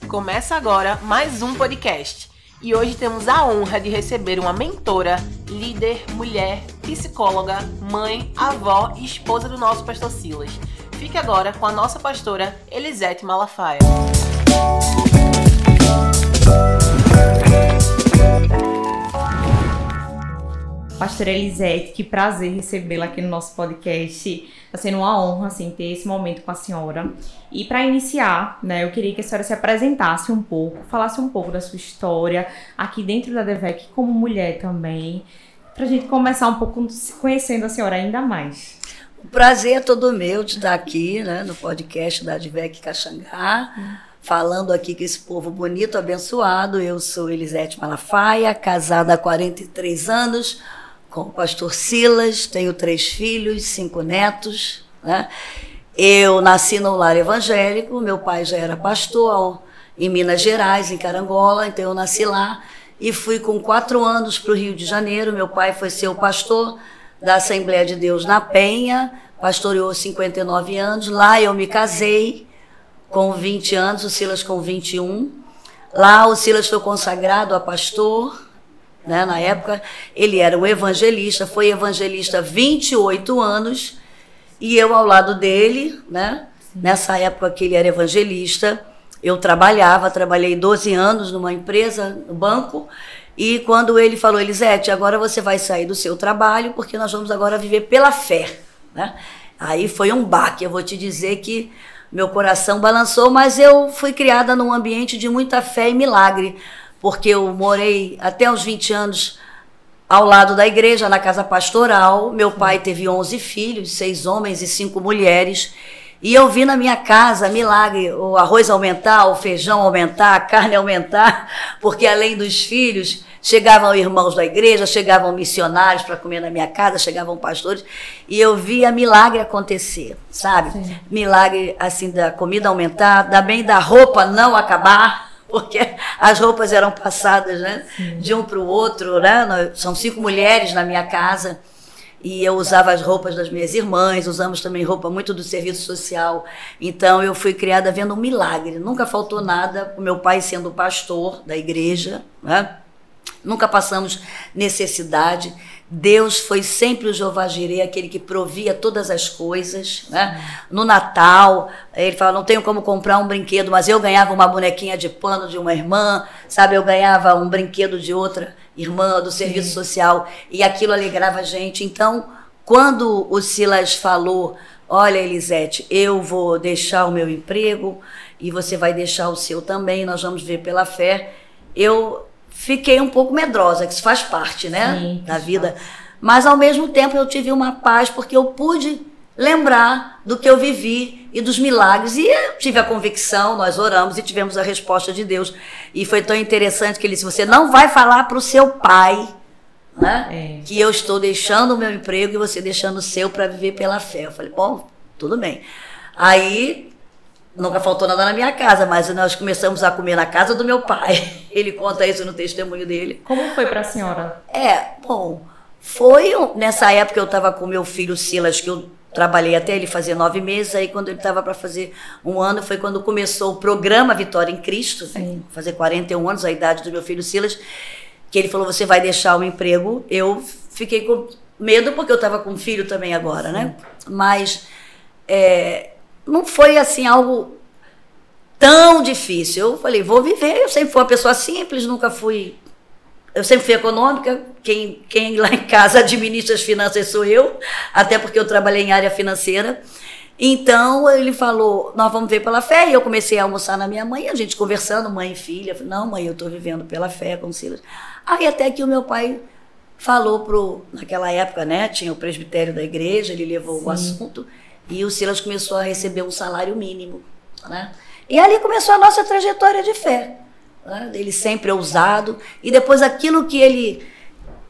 Começa agora mais um podcast. E hoje temos a honra de receber uma mentora, líder, mulher, psicóloga, mãe, avó e esposa do nosso pastor Silas. Fique agora com a nossa pastora Elisete Malafaia. Pastora Elisete, que prazer recebê-la aqui no nosso podcast. Está sendo uma honra, assim, ter esse momento com a senhora. E para iniciar, né, eu queria que a senhora se apresentasse um pouco, falasse um pouco da sua história aqui dentro da DVEC, como mulher também, para a gente começar um pouco conhecendo a senhora ainda mais. O prazer é todo meu de estar aqui, né, no podcast da DVEC Caxangá, falando aqui com esse povo bonito, abençoado. Eu sou Elisete Malafaia, casada há 43 anos, com o pastor Silas, tenho 3 filhos, 5 netos, né? Eu nasci no lar evangélico, meu pai já era pastor em Minas Gerais, em Carangola, então eu nasci lá e fui com 4 anos para o Rio de Janeiro. Meu pai foi ser o pastor da Assembleia de Deus na Penha, pastoreou 59 anos, lá eu me casei com 20 anos, o Silas com 21, lá o Silas foi consagrado a pastor, né, na época ele era um evangelista, foi evangelista 28 anos, e eu ao lado dele, né, nessa época que ele era evangelista, eu trabalhei 12 anos numa empresa, no banco, e quando ele falou, Elisete, agora você vai sair do seu trabalho, porque nós vamos agora viver pela fé, né? Aí foi um baque, eu vou te dizer que meu coração balançou, mas eu fui criada num ambiente de muita fé e milagre, porque eu morei até os 20 anos ao lado da igreja, na casa pastoral. Meu pai teve 11 filhos, 6 homens e 5 mulheres, e eu vi na minha casa milagre, o arroz aumentar, o feijão aumentar, a carne aumentar, porque além dos filhos, chegavam irmãos da igreja, chegavam missionários para comer na minha casa, chegavam pastores, e eu via milagre acontecer, sabe? Sim. Milagre, assim, da comida aumentar, também da roupa não acabar, porque as roupas eram passadas, né, de um para o outro, né? São 5 mulheres na minha casa, e eu usava as roupas das minhas irmãs, usamos também roupa muito do serviço social. Então eu fui criada vendo um milagre, nunca faltou nada, o meu pai sendo pastor da igreja, né? Nunca passamos necessidade. Deus foi sempre o Jeová Jireh, aquele que provia todas as coisas, né? No Natal, ele fala, não tenho como comprar um brinquedo, mas eu ganhava uma bonequinha de pano de uma irmã, sabe? Eu ganhava um brinquedo de outra irmã do serviço social, e aquilo alegrava a gente. Então, quando o Silas falou, olha, Elisete, eu vou deixar o meu emprego e você vai deixar o seu também, nós vamos ver pela fé, eu fiquei um pouco medrosa, que isso faz parte, né, sim, da vida. Mas, ao mesmo tempo, eu tive uma paz, porque eu pude lembrar do que eu vivi e dos milagres. E eu tive a convicção, nós oramos e tivemos a resposta de Deus. E foi tão interessante que ele disse, você não vai falar para o seu pai, né, que eu estou deixando o meu emprego e você deixando o seu para viver pela fé. Eu falei, bom, tudo bem. Aí nunca faltou nada na minha casa, mas nós começamos a comer na casa do meu pai. Ele conta isso no testemunho dele. Como foi para a senhora? Bom, foi nessa época eu estava com meu filho Silas, que eu trabalhei até ele fazer 9 meses, aí quando ele estava para fazer 1 ano, foi quando começou o programa Vitória em Cristo, fazer 41 anos, a idade do meu filho Silas, que ele falou, você vai deixar o emprego. Eu fiquei com medo, porque eu estava com um filho também agora, né? Mas não foi assim algo tão difícil. Eu falei, vou viver. Eu sempre fui uma pessoa simples, nunca fui... Eu sempre fui econômica. Quem lá em casa administra as finanças sou eu, até porque eu trabalhei em área financeira. Então ele falou, nós vamos ver pela fé. E eu comecei a almoçar na minha mãe, a gente conversando, mãe e filha. Eu falei, não, mãe, eu estou vivendo pela fé, com Silas. Aí até que o meu pai falou naquela época, né, tinha o presbitério da igreja, ele levou o assunto. E o Silas começou a receber um salário mínimo, né? E ali começou a nossa trajetória de fé, né? Ele sempre ousado. E depois aquilo que ele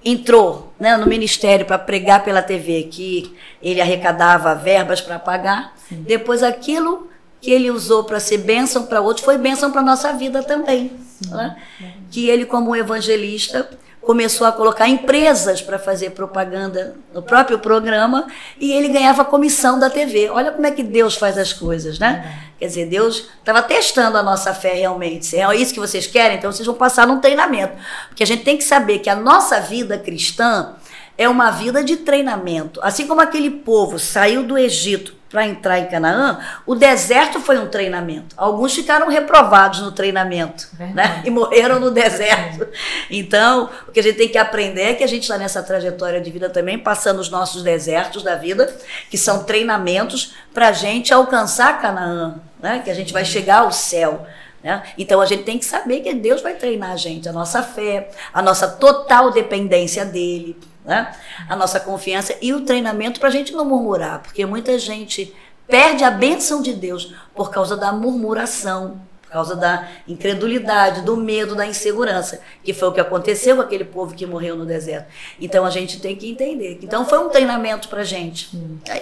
entrou, né, no ministério para pregar pela TV, que ele arrecadava verbas para pagar, depois aquilo que ele usou para ser bênção para outros foi bênção para a nossa vida também, né? Que ele, como evangelista, começou a colocar empresas para fazer propaganda no próprio programa e ele ganhava comissão da TV. Olha como é que Deus faz as coisas, né? Quer dizer, Deus estava testando a nossa fé realmente. Se é isso que vocês querem, então vocês vão passar num treinamento. Porque a gente tem que saber que a nossa vida cristã é uma vida de treinamento. Assim como aquele povo saiu do Egito para entrar em Canaã, o deserto foi um treinamento. Alguns ficaram reprovados no treinamento, né? E morreram no deserto. Então, o que a gente tem que aprender é que a gente está nessa trajetória de vida também, passando os nossos desertos da vida, que são treinamentos para a gente alcançar Canaã, né? Que a gente vai chegar ao céu. Né? Então a gente tem que saber que Deus vai treinar a gente, a nossa fé, a nossa total dependência dele, né? A nossa confiança e o treinamento para a gente não murmurar, porque muita gente perde a bênção de Deus por causa da murmuração, por causa da incredulidade, do medo, da insegurança, que foi o que aconteceu com aquele povo que morreu no deserto. Então a gente tem que entender. Então foi um treinamento para a gente.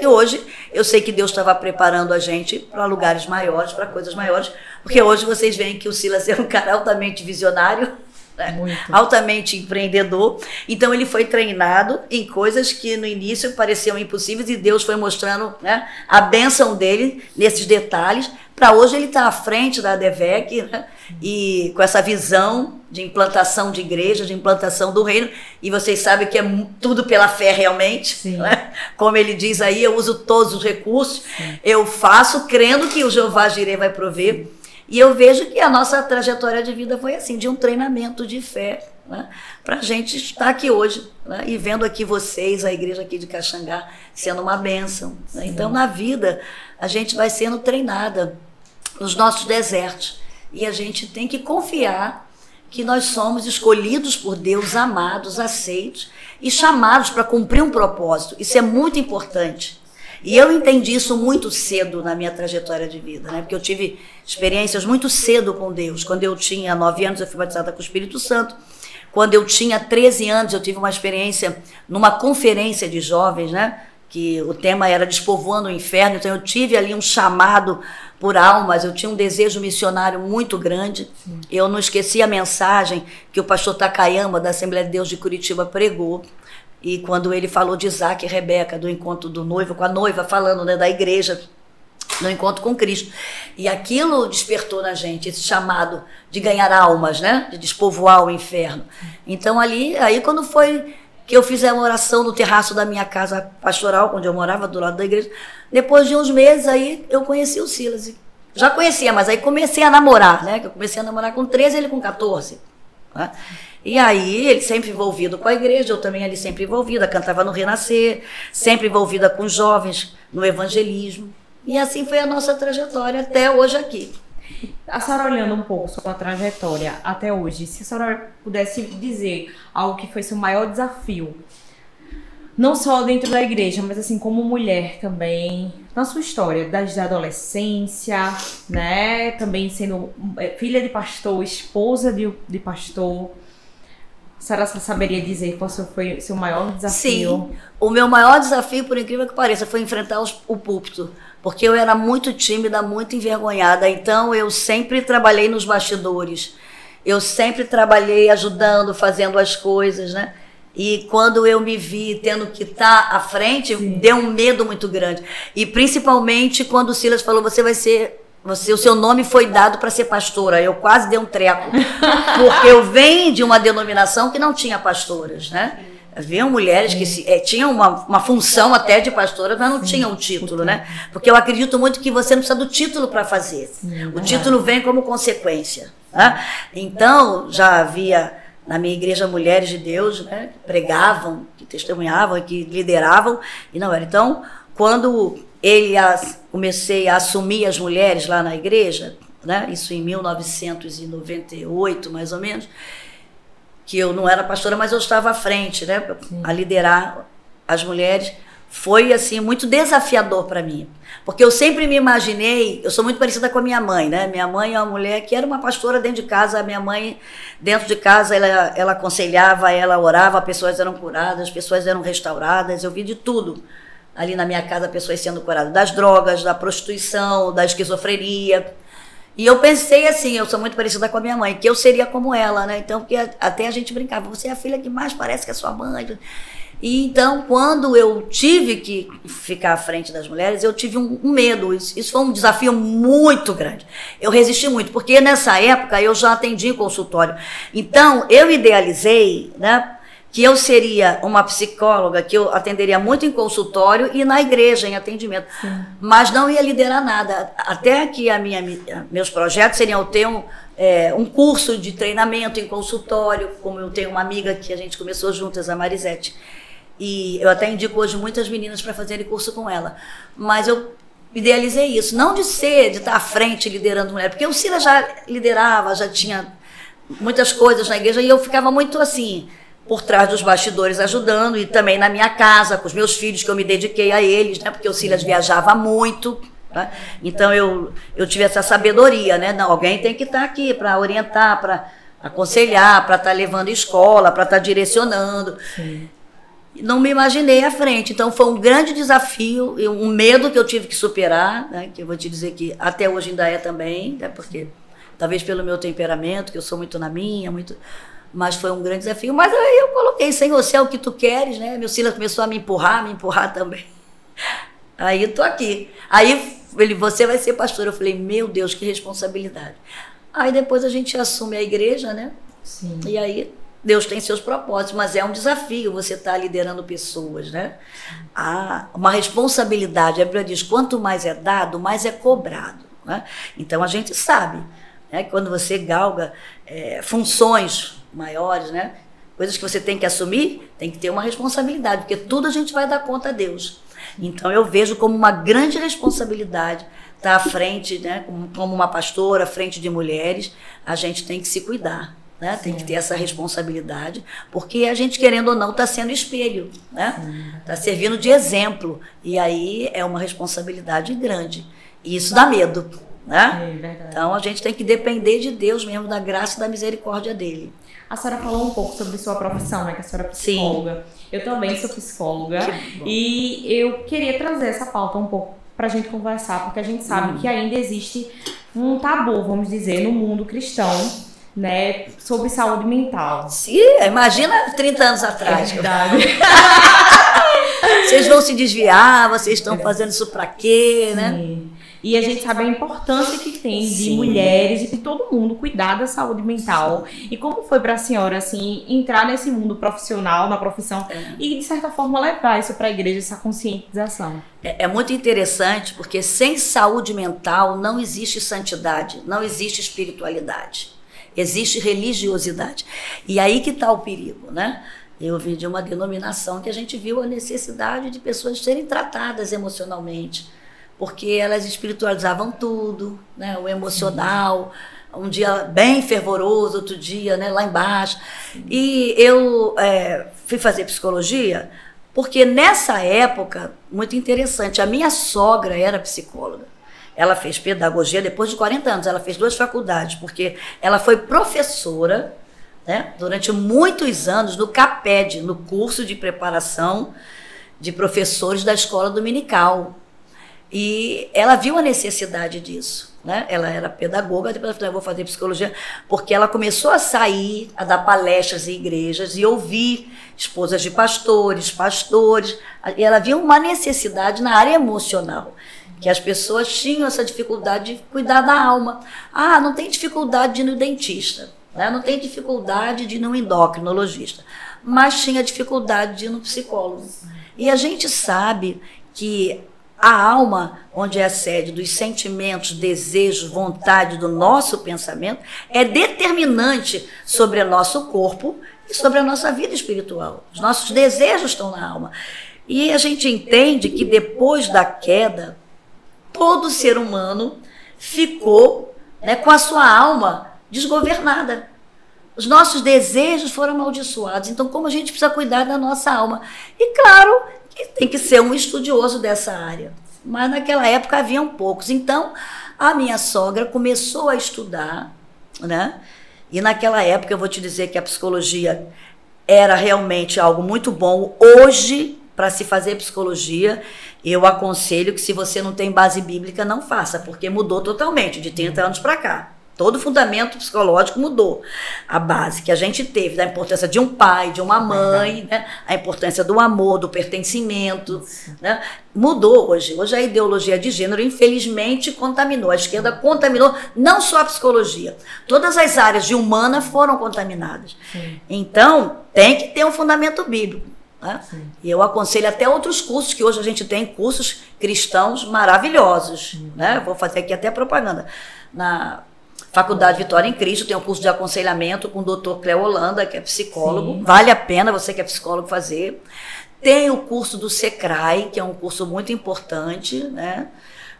E hoje eu sei que Deus estava preparando a gente para lugares maiores, para coisas maiores, porque hoje vocês veem que o Silas é um cara altamente visionário, né? Altamente empreendedor. Então ele foi treinado em coisas que no início pareciam impossíveis e Deus foi mostrando, né, a bênção dele nesses detalhes, para hoje ele estar à frente da ADVEC, né, e com essa visão de implantação de igreja, de implantação do reino, e vocês sabem que é tudo pela fé realmente, né? Como ele diz aí, eu uso todos os recursos, eu faço crendo que o Jeová Jireh vai prover. E eu vejo que a nossa trajetória de vida foi assim, de um treinamento de fé, né? Para a gente estar aqui hoje, né? E vendo aqui vocês, a igreja aqui de Caxangá, sendo uma bênção. Né? Então, na vida, a gente vai sendo treinada nos nossos desertos. E a gente tem que confiar que nós somos escolhidos por Deus, amados, aceitos e chamados para cumprir um propósito. Isso é muito importante. E eu entendi isso muito cedo na minha trajetória de vida, né? Porque eu tive experiências muito cedo com Deus. Quando eu tinha 9 anos, eu fui batizada com o Espírito Santo. Quando eu tinha 13 anos, eu tive uma experiência numa conferência de jovens, né? Que o tema era Despovoando o Inferno. Então eu tive ali um chamado por almas, eu tinha um desejo missionário muito grande. Eu não esqueci a mensagem que o pastor Takayama, da Assembleia de Deus de Curitiba, pregou. E quando ele falou de Isaac e Rebeca, do encontro do noivo com a noiva, falando, né, da igreja, no encontro com Cristo. E aquilo despertou na gente esse chamado de ganhar almas, né, de despovoar o inferno. Então aí quando foi que eu fiz a oração no terraço da minha casa pastoral, onde eu morava, do lado da igreja, depois de uns meses aí eu conheci o Silas. Já conhecia, mas aí comecei a namorar, né, que eu comecei a namorar com 13, ele com 14, né? E aí, ele sempre envolvido com a igreja, eu também ali sempre envolvida, cantava no Renascer, sempre envolvida com jovens, no evangelismo. E assim foi a nossa trajetória até hoje aqui. A senhora olhando um pouco sua trajetória até hoje, se a senhora pudesse dizer algo que foi seu maior desafio, não só dentro da igreja, mas assim como mulher também, na sua história, desde a adolescência, né, também sendo filha de pastor, esposa de pastor, a senhora saberia dizer qual foi o seu maior desafio? Sim, o meu maior desafio, por incrível que pareça, foi enfrentar o púlpito, porque eu era muito tímida, muito envergonhada, então eu sempre trabalhei nos bastidores, eu sempre trabalhei ajudando, fazendo as coisas, né? E quando eu me vi tendo que estar à frente, deu um medo muito grande. E principalmente quando o Silas falou, o seu nome foi dado para ser pastora. Eu quase dei um treco. Porque eu venho de uma denominação que não tinha pastoras, né? Haviam mulheres que tinham uma função até de pastora, mas não tinham um título, né? Porque eu acredito muito que você não precisa do título para fazer. O título vem como consequência. Né? Então, já havia na minha igreja mulheres de Deus, né, que pregavam, que testemunhavam, que lideravam, e não era. Então, quando comecei a assumir as mulheres lá na igreja, né, isso em 1998, mais ou menos, que eu não era pastora, mas eu estava à frente, né, a liderar as mulheres, foi assim muito desafiador para mim, porque eu sempre me imaginei, eu sou muito parecida com a minha mãe, né? Minha mãe é uma mulher que era uma pastora dentro de casa. A minha mãe, dentro de casa, ela aconselhava, ela orava, pessoas eram curadas, pessoas eram restauradas, eu vi de tudo ali na minha casa, pessoas sendo curadas, das drogas, da prostituição, da esquizofrenia. E eu pensei assim, eu sou muito parecida com a minha mãe, que eu seria como ela, né? Então, porque até a gente brincava, você é a filha que mais parece que é sua mãe. E então, quando eu tive que ficar à frente das mulheres, eu tive um medo. Isso foi um desafio muito grande. Eu resisti muito, porque nessa época eu já atendi em consultório. Então, eu idealizei, né, que eu seria uma psicóloga, que eu atenderia muito em consultório e na igreja, em atendimento. Sim. Mas não ia liderar nada. Até que meus projetos seriam ter um curso de treinamento em consultório, como eu tenho uma amiga que a gente começou juntas, a Marisete. E eu até indico hoje muitas meninas para fazerem curso com ela. Mas eu idealizei isso, não de estar à frente liderando mulher, porque o Silas já liderava, já tinha muitas coisas na igreja, e eu ficava muito assim, por trás dos bastidores ajudando, e também na minha casa, com os meus filhos, que eu me dediquei a eles, né? Porque o Silas viajava muito, né? Então eu tive essa sabedoria, né? Não, alguém tem que estar aqui para orientar, para aconselhar, para estar levando escola, para estar direcionando. Sim. Não me imaginei à frente, então foi um grande desafio, um medo que eu tive que superar, né? Que eu vou te dizer que até hoje ainda é também, né? Porque talvez pelo meu temperamento, que eu sou muito na minha, mas foi um grande desafio. Mas aí eu coloquei, Senhor, se é o que tu queres, né? Meu Silas começou a me empurrar também. Aí eu tô aqui. Aí ele, você vai ser pastor. Eu falei, meu Deus, que responsabilidade. Aí depois a gente assume a igreja, né? Sim. E aí Deus tem seus propósitos, mas é um desafio você estar liderando pessoas, né? Há uma responsabilidade. A Bíblia diz, quanto mais é dado, mais é cobrado, né? Então a gente sabe, né, que quando você galga funções maiores, né, coisas que você tem que assumir, tem que ter uma responsabilidade, porque tudo a gente vai dar conta a Deus. Então eu vejo como uma grande responsabilidade estar à frente, né, como uma pastora, à frente de mulheres. A gente tem que se cuidar, né? Tem que ter essa responsabilidade, porque a gente, querendo ou não, está sendo espelho, né? Está servindo de exemplo, e aí é uma responsabilidade grande, e isso dá medo, né? Então a gente tem que depender de Deus mesmo, da graça e da misericórdia dele. A senhora falou um pouco sobre sua profissão, né? Que a senhora é psicóloga. Sim. Eu também sou psicóloga, e eu queria trazer essa pauta um pouco para a gente conversar, porque a gente sabe que ainda existe um tabu, vamos dizer, no mundo cristão, né, sobre saúde mental. Sim, imagina 30 anos atrás. É verdade. Vocês vão se desviar, vocês estão fazendo isso para quê, né? Sim. E a gente sabe a importância que tem de mulheres e de todo mundo cuidar da saúde mental. E como foi para a senhora, assim, entrar nesse mundo profissional, na profissão, e de certa forma levar isso para a igreja, essa conscientização? É muito interessante, porque sem saúde mental não existe santidade, não existe espiritualidade. Existe religiosidade. E aí que está o perigo, né? Eu vim de uma denominação que a gente viu a necessidade de pessoas serem tratadas emocionalmente, porque elas espiritualizavam tudo, né? O emocional, um dia bem fervoroso, outro dia, né, lá embaixo. E eu fui fazer psicologia, porque nessa época, muito interessante, a minha sogra era psicóloga. Ela fez pedagogia depois de 40 anos, ela fez 2 faculdades, porque ela foi professora, né, durante muitos anos no CAPED, no curso de preparação de professores da escola dominical. E ela viu a necessidade disso, né? Ela era pedagoga, depois ela falou, eu vou fazer psicologia, porque ela começou a sair, a dar palestras em igrejas e ouvir esposas de pastores, e ela viu uma necessidade na área emocional, que as pessoas tinham essa dificuldade de cuidar da alma. Ah, não tem dificuldade de ir no dentista, né? Não tem dificuldade de ir no endocrinologista, mas tinha dificuldade de ir no psicólogo. E a gente sabe que a alma, onde é a sede dos sentimentos, desejos, vontade do nosso pensamento, é determinante sobre o nosso corpo e sobre a nossa vida espiritual. Os nossos desejos estão na alma. E a gente entende que depois da queda, todo ser humano ficou, né, com a sua alma desgovernada. Os nossos desejos foram amaldiçoados. Então, como a gente precisa cuidar da nossa alma? E claro que tem que ser um estudioso dessa área. Mas naquela época haviam poucos. Então, a minha sogra começou a estudar, né? E naquela época, eu vou te dizer que a psicologia era realmente algo muito bom. Hoje, para se fazer psicologia, eu aconselho que se você não tem base bíblica, não faça, porque mudou totalmente, de 30 anos para cá. Todo o fundamento psicológico mudou. A base que a gente teve da importância de um pai, de uma mãe, né? A importância do amor, do pertencimento, né? Mudou hoje. Hoje a ideologia de gênero, infelizmente, contaminou. A esquerda contaminou não só a psicologia. Todas as áreas de humana foram contaminadas. Sim. Então, tem que ter um fundamento bíblico. Né? E eu aconselho até outros cursos, que hoje a gente tem cursos cristãos maravilhosos. Né? Vou fazer aqui até propaganda. Na Faculdade Vitória em Cristo tem um curso de aconselhamento com o Dr. Cléo Holanda, que é psicólogo. Sim. Vale a pena você que é psicólogo fazer. Tem o curso do SECRAI, que é um curso muito importante, né?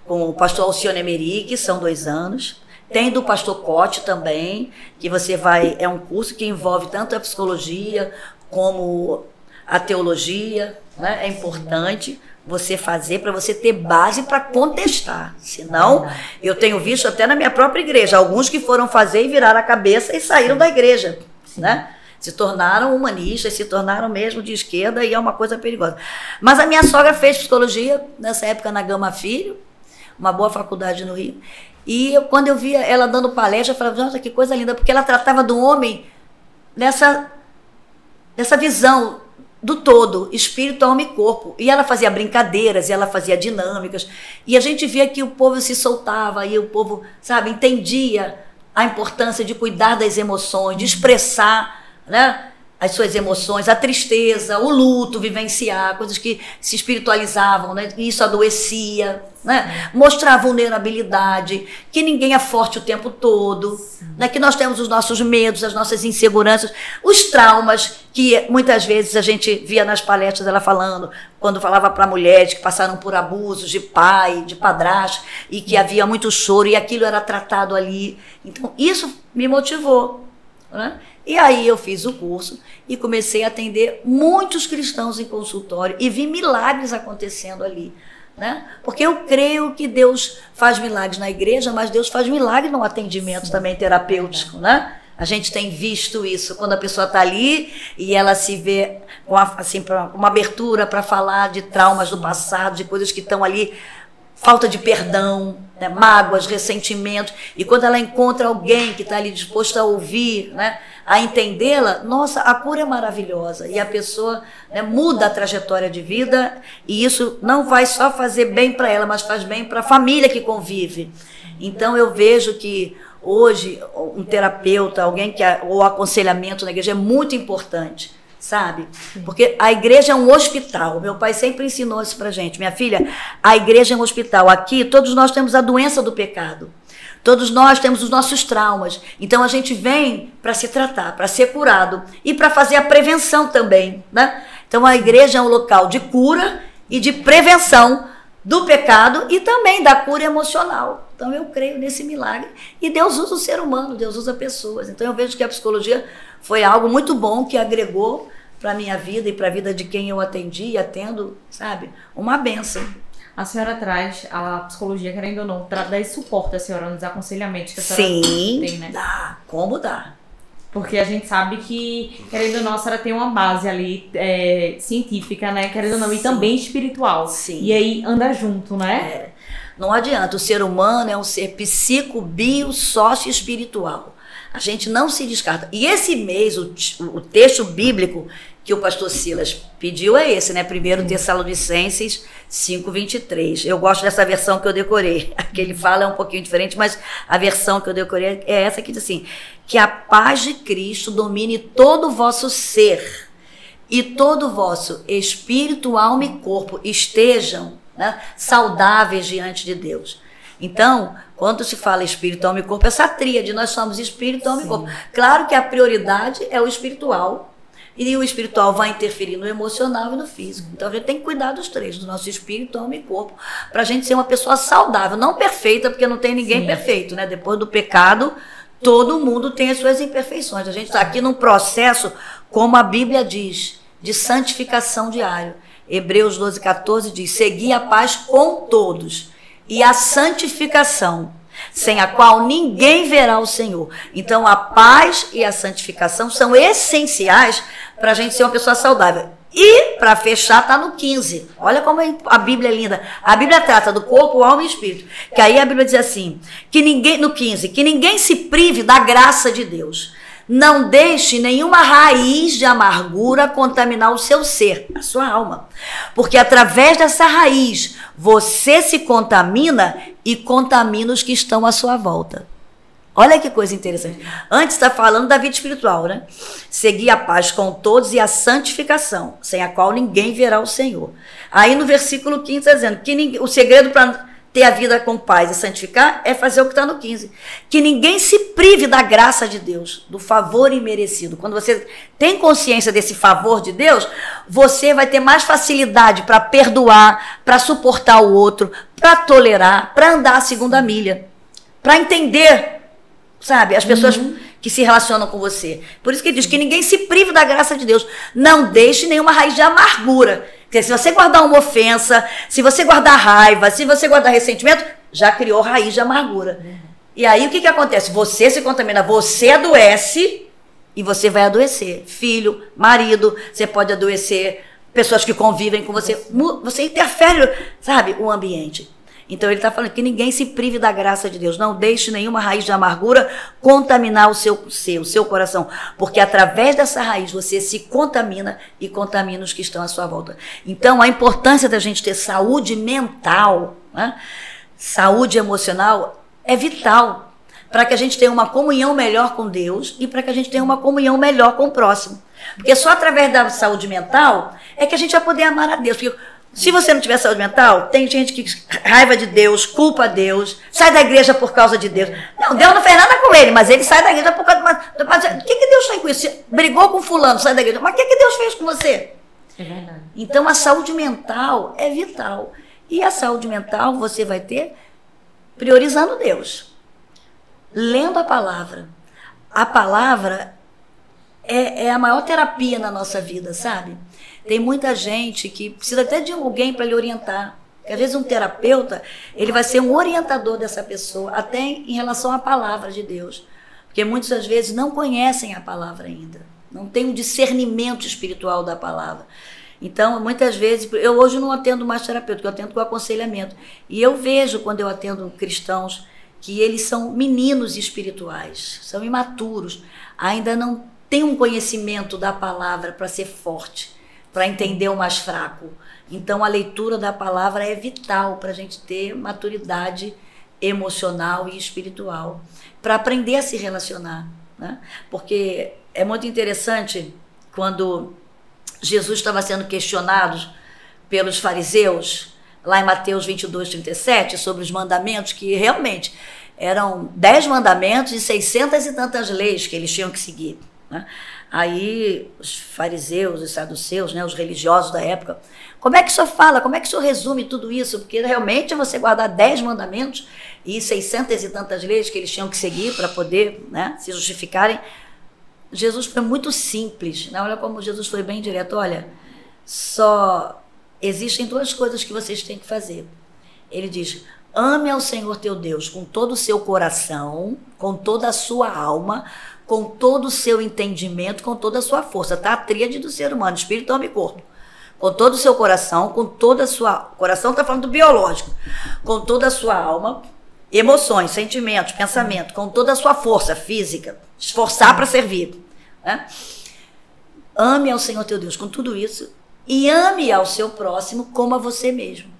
Com o pastor Alcione Emery, que são 2 anos. Tem do pastor Cote também, que você vai... É um curso que envolve tanto a psicologia como a teologia, né? É importante você fazer para você ter base para contestar. Senão, eu tenho visto até na minha própria igreja, alguns que foram fazer e viraram a cabeça e saíram da igreja, né? Se tornaram humanistas, se tornaram mesmo de esquerda e é uma coisa perigosa. Mas a minha sogra fez psicologia, nessa época na Gama Filho, uma boa faculdade no Rio, e quando eu via ela dando palestra, eu falava, nossa, que coisa linda, porque ela tratava do homem nessa visão do todo, espírito, alma e corpo. E ela fazia brincadeiras, e ela fazia dinâmicas. E a gente via que o povo se soltava, e o povo, sabe, entendia a importância de cuidar das emoções, de expressar, né, as suas emoções, a tristeza, o luto, vivenciar, coisas que se espiritualizavam, né? Isso adoecia, né? Mostrar vulnerabilidade, que ninguém é forte o tempo todo, né? Que nós temos os nossos medos, as nossas inseguranças, os traumas, que muitas vezes a gente via nas palestras ela falando, quando falava para mulheres que passaram por abusos de pai, de padrasto, e que havia muito choro, e aquilo era tratado ali. Então, isso me motivou, né? E aí eu fiz o curso e comecei a atender muitos cristãos em consultório e vi milagres acontecendo ali, né? Porque eu creio que Deus faz milagres na igreja, mas Deus faz milagres no atendimento também terapêutico, né? A gente tem visto isso, quando a pessoa está ali e ela se vê com assim, uma abertura para falar de traumas do passado, de coisas que estão ali, falta de perdão, né? Mágoas, ressentimentos, e quando ela encontra alguém que está ali disposto a ouvir, né? A entendê-la, nossa, a cura é maravilhosa, e a pessoa, né, muda a trajetória de vida, e isso não vai só fazer bem para ela, mas faz bem para a família que convive. Então eu vejo que hoje um terapeuta, alguém que o aconselhamento na igreja é muito importante, sabe? Porque a igreja é um hospital. Meu pai sempre ensinou isso pra gente. Minha filha, a igreja é um hospital. Aqui todos nós temos a doença do pecado. Todos nós temos os nossos traumas. Então a gente vem para se tratar, para ser curado e para fazer a prevenção também, né? Então a igreja é um local de cura e de prevenção do pecado e também da cura emocional. Então eu creio nesse milagre. E Deus usa o ser humano, Deus usa pessoas. Então eu vejo que a psicologia foi algo muito bom que agregou para a minha vida e para a vida de quem eu atendi e atendo, sabe? Uma bênção. A senhora traz a psicologia, querendo ou não, dá esse suporte a senhora nos aconselhamentos que a senhora tem, né? Dá. Como dá? Porque a gente sabe que, querendo ou não, a senhora tem uma base ali científica, né? Querendo ou não, e também espiritual. Sim. E aí anda junto, né? É. Não adianta, o ser humano é um ser psico, bio, sócio espiritual. A gente não se descarta. E esse mês, o texto bíblico que o pastor Silas pediu é esse, né? 1 Tessalonicenses 5:23. Eu gosto dessa versão que eu decorei. A que ele fala é um pouquinho diferente, mas a versão que eu decorei é essa que diz assim: que a paz de Cristo domine todo o vosso ser e todo o vosso espírito, alma e corpo estejam, né, saudáveis diante de Deus. Então, quando se fala espírito, alma e corpo, essa tríade, nós somos espírito, alma e corpo. Claro que a prioridade é o espiritual, e o espiritual vai interferir no emocional e no físico. Então a gente tem que cuidar dos três, do nosso espírito, alma e corpo, para a gente ser uma pessoa saudável, não perfeita, porque não tem ninguém perfeito, né? Depois do pecado, todo mundo tem as suas imperfeições. A gente está aqui num processo, como a Bíblia diz, de santificação diária. Hebreus 12:14 diz: segui a paz com todos e a santificação, sem a qual ninguém verá o Senhor. Então a paz e a santificação são essenciais para a gente ser uma pessoa saudável. E para fechar, está no 15. Olha como a Bíblia é linda. A Bíblia trata do corpo, alma e espírito. Que aí a Bíblia diz assim, que ninguém, no 15, que ninguém se prive da graça de Deus. Não deixe nenhuma raiz de amargura contaminar o seu ser, a sua alma. Porque através dessa raiz, você se contamina e contamina os que estão à sua volta. Olha que coisa interessante. Antes está falando da vida espiritual, né? Seguir a paz com todos e a santificação, sem a qual ninguém verá o Senhor. Aí no versículo 15 está dizendo que o segredo para ter a vida com paz e santificar é fazer o que está no 15. Que ninguém se prive da graça de Deus, do favor imerecido. Quando você tem consciência desse favor de Deus, você vai ter mais facilidade para perdoar, para suportar o outro, para tolerar, para andar a segunda milha, para entender, sabe, as pessoas que se relacionam com você. Por isso que ele diz que ninguém se prive da graça de Deus. Não deixe nenhuma raiz de amargura. Porque se você guardar uma ofensa, se você guardar raiva, se você guardar ressentimento, já criou raiz de amargura. E aí o que acontece? Você se contamina, você adoece e você vai adoecer. Filho, marido, você pode adoecer, pessoas que convivem com você. Você interfere, sabe, o ambiente. Então ele está falando que ninguém se prive da graça de Deus. Não deixe nenhuma raiz de amargura contaminar o seu coração. Porque através dessa raiz você se contamina e contamina os que estão à sua volta. Então a importância da gente ter saúde mental, né? Saúde emocional é vital. Para que a gente tenha uma comunhão melhor com Deus e para que a gente tenha uma comunhão melhor com o próximo. Porque só através da saúde mental é que a gente vai poder amar a Deus. Porque se você não tiver saúde mental, tem gente que raiva de Deus, culpa Deus, sai da igreja por causa de Deus. Não, Deus não fez nada com ele, mas ele sai da igreja por causa de... Mas o que Deus tem com isso? Você brigou com fulano, sai da igreja. Mas o que Deus fez com você? É verdade. Então a saúde mental é vital. E a saúde mental você vai ter priorizando Deus. Lendo a palavra. A palavra é a maior terapia na nossa vida, sabe? Tem muita gente que precisa até de alguém para lhe orientar. Porque, às vezes um terapeuta, ele vai ser um orientador dessa pessoa, até em relação à palavra de Deus. Porque muitas das vezes não conhecem a palavra ainda. Não tem um discernimento espiritual da palavra. Então, muitas vezes, eu hoje não atendo mais terapeuta, eu atendo com aconselhamento. E eu vejo, quando eu atendo cristãos, que eles são meninos espirituais, são imaturos, ainda não têm um conhecimento da palavra para ser forte, para entender o mais fraco. Então a leitura da palavra é vital para a gente ter maturidade emocional e espiritual, para aprender a se relacionar, né? Porque é muito interessante quando Jesus estava sendo questionado pelos fariseus, lá em Mateus 22, 37, sobre os mandamentos, que realmente eram 10 mandamentos e 600 e tantas leis que eles tinham que seguir, né? Aí os fariseus, os saduceus, né, os religiosos da época, como é que o senhor fala, como é que o senhor resume tudo isso? Porque realmente você guardar 10 mandamentos e 600 e tantas leis que eles tinham que seguir para poder, né, se justificarem. Jesus foi muito simples, né? Olha como Jesus foi bem direto. Olha, só existem 2 coisas que vocês têm que fazer. Ele diz: ame ao Senhor teu Deus com todo o seu coração, com toda a sua alma, com todo o seu entendimento, com toda a sua força. Tá? A tríade do ser humano, espírito, alma e corpo. Com todo o seu coração, com toda a sua... Coração está falando do biológico. Com toda a sua alma, emoções, sentimentos, pensamento, com toda a sua força física. Esforçar para servir, né? Ame ao Senhor teu Deus com tudo isso e ame ao seu próximo como a você mesmo.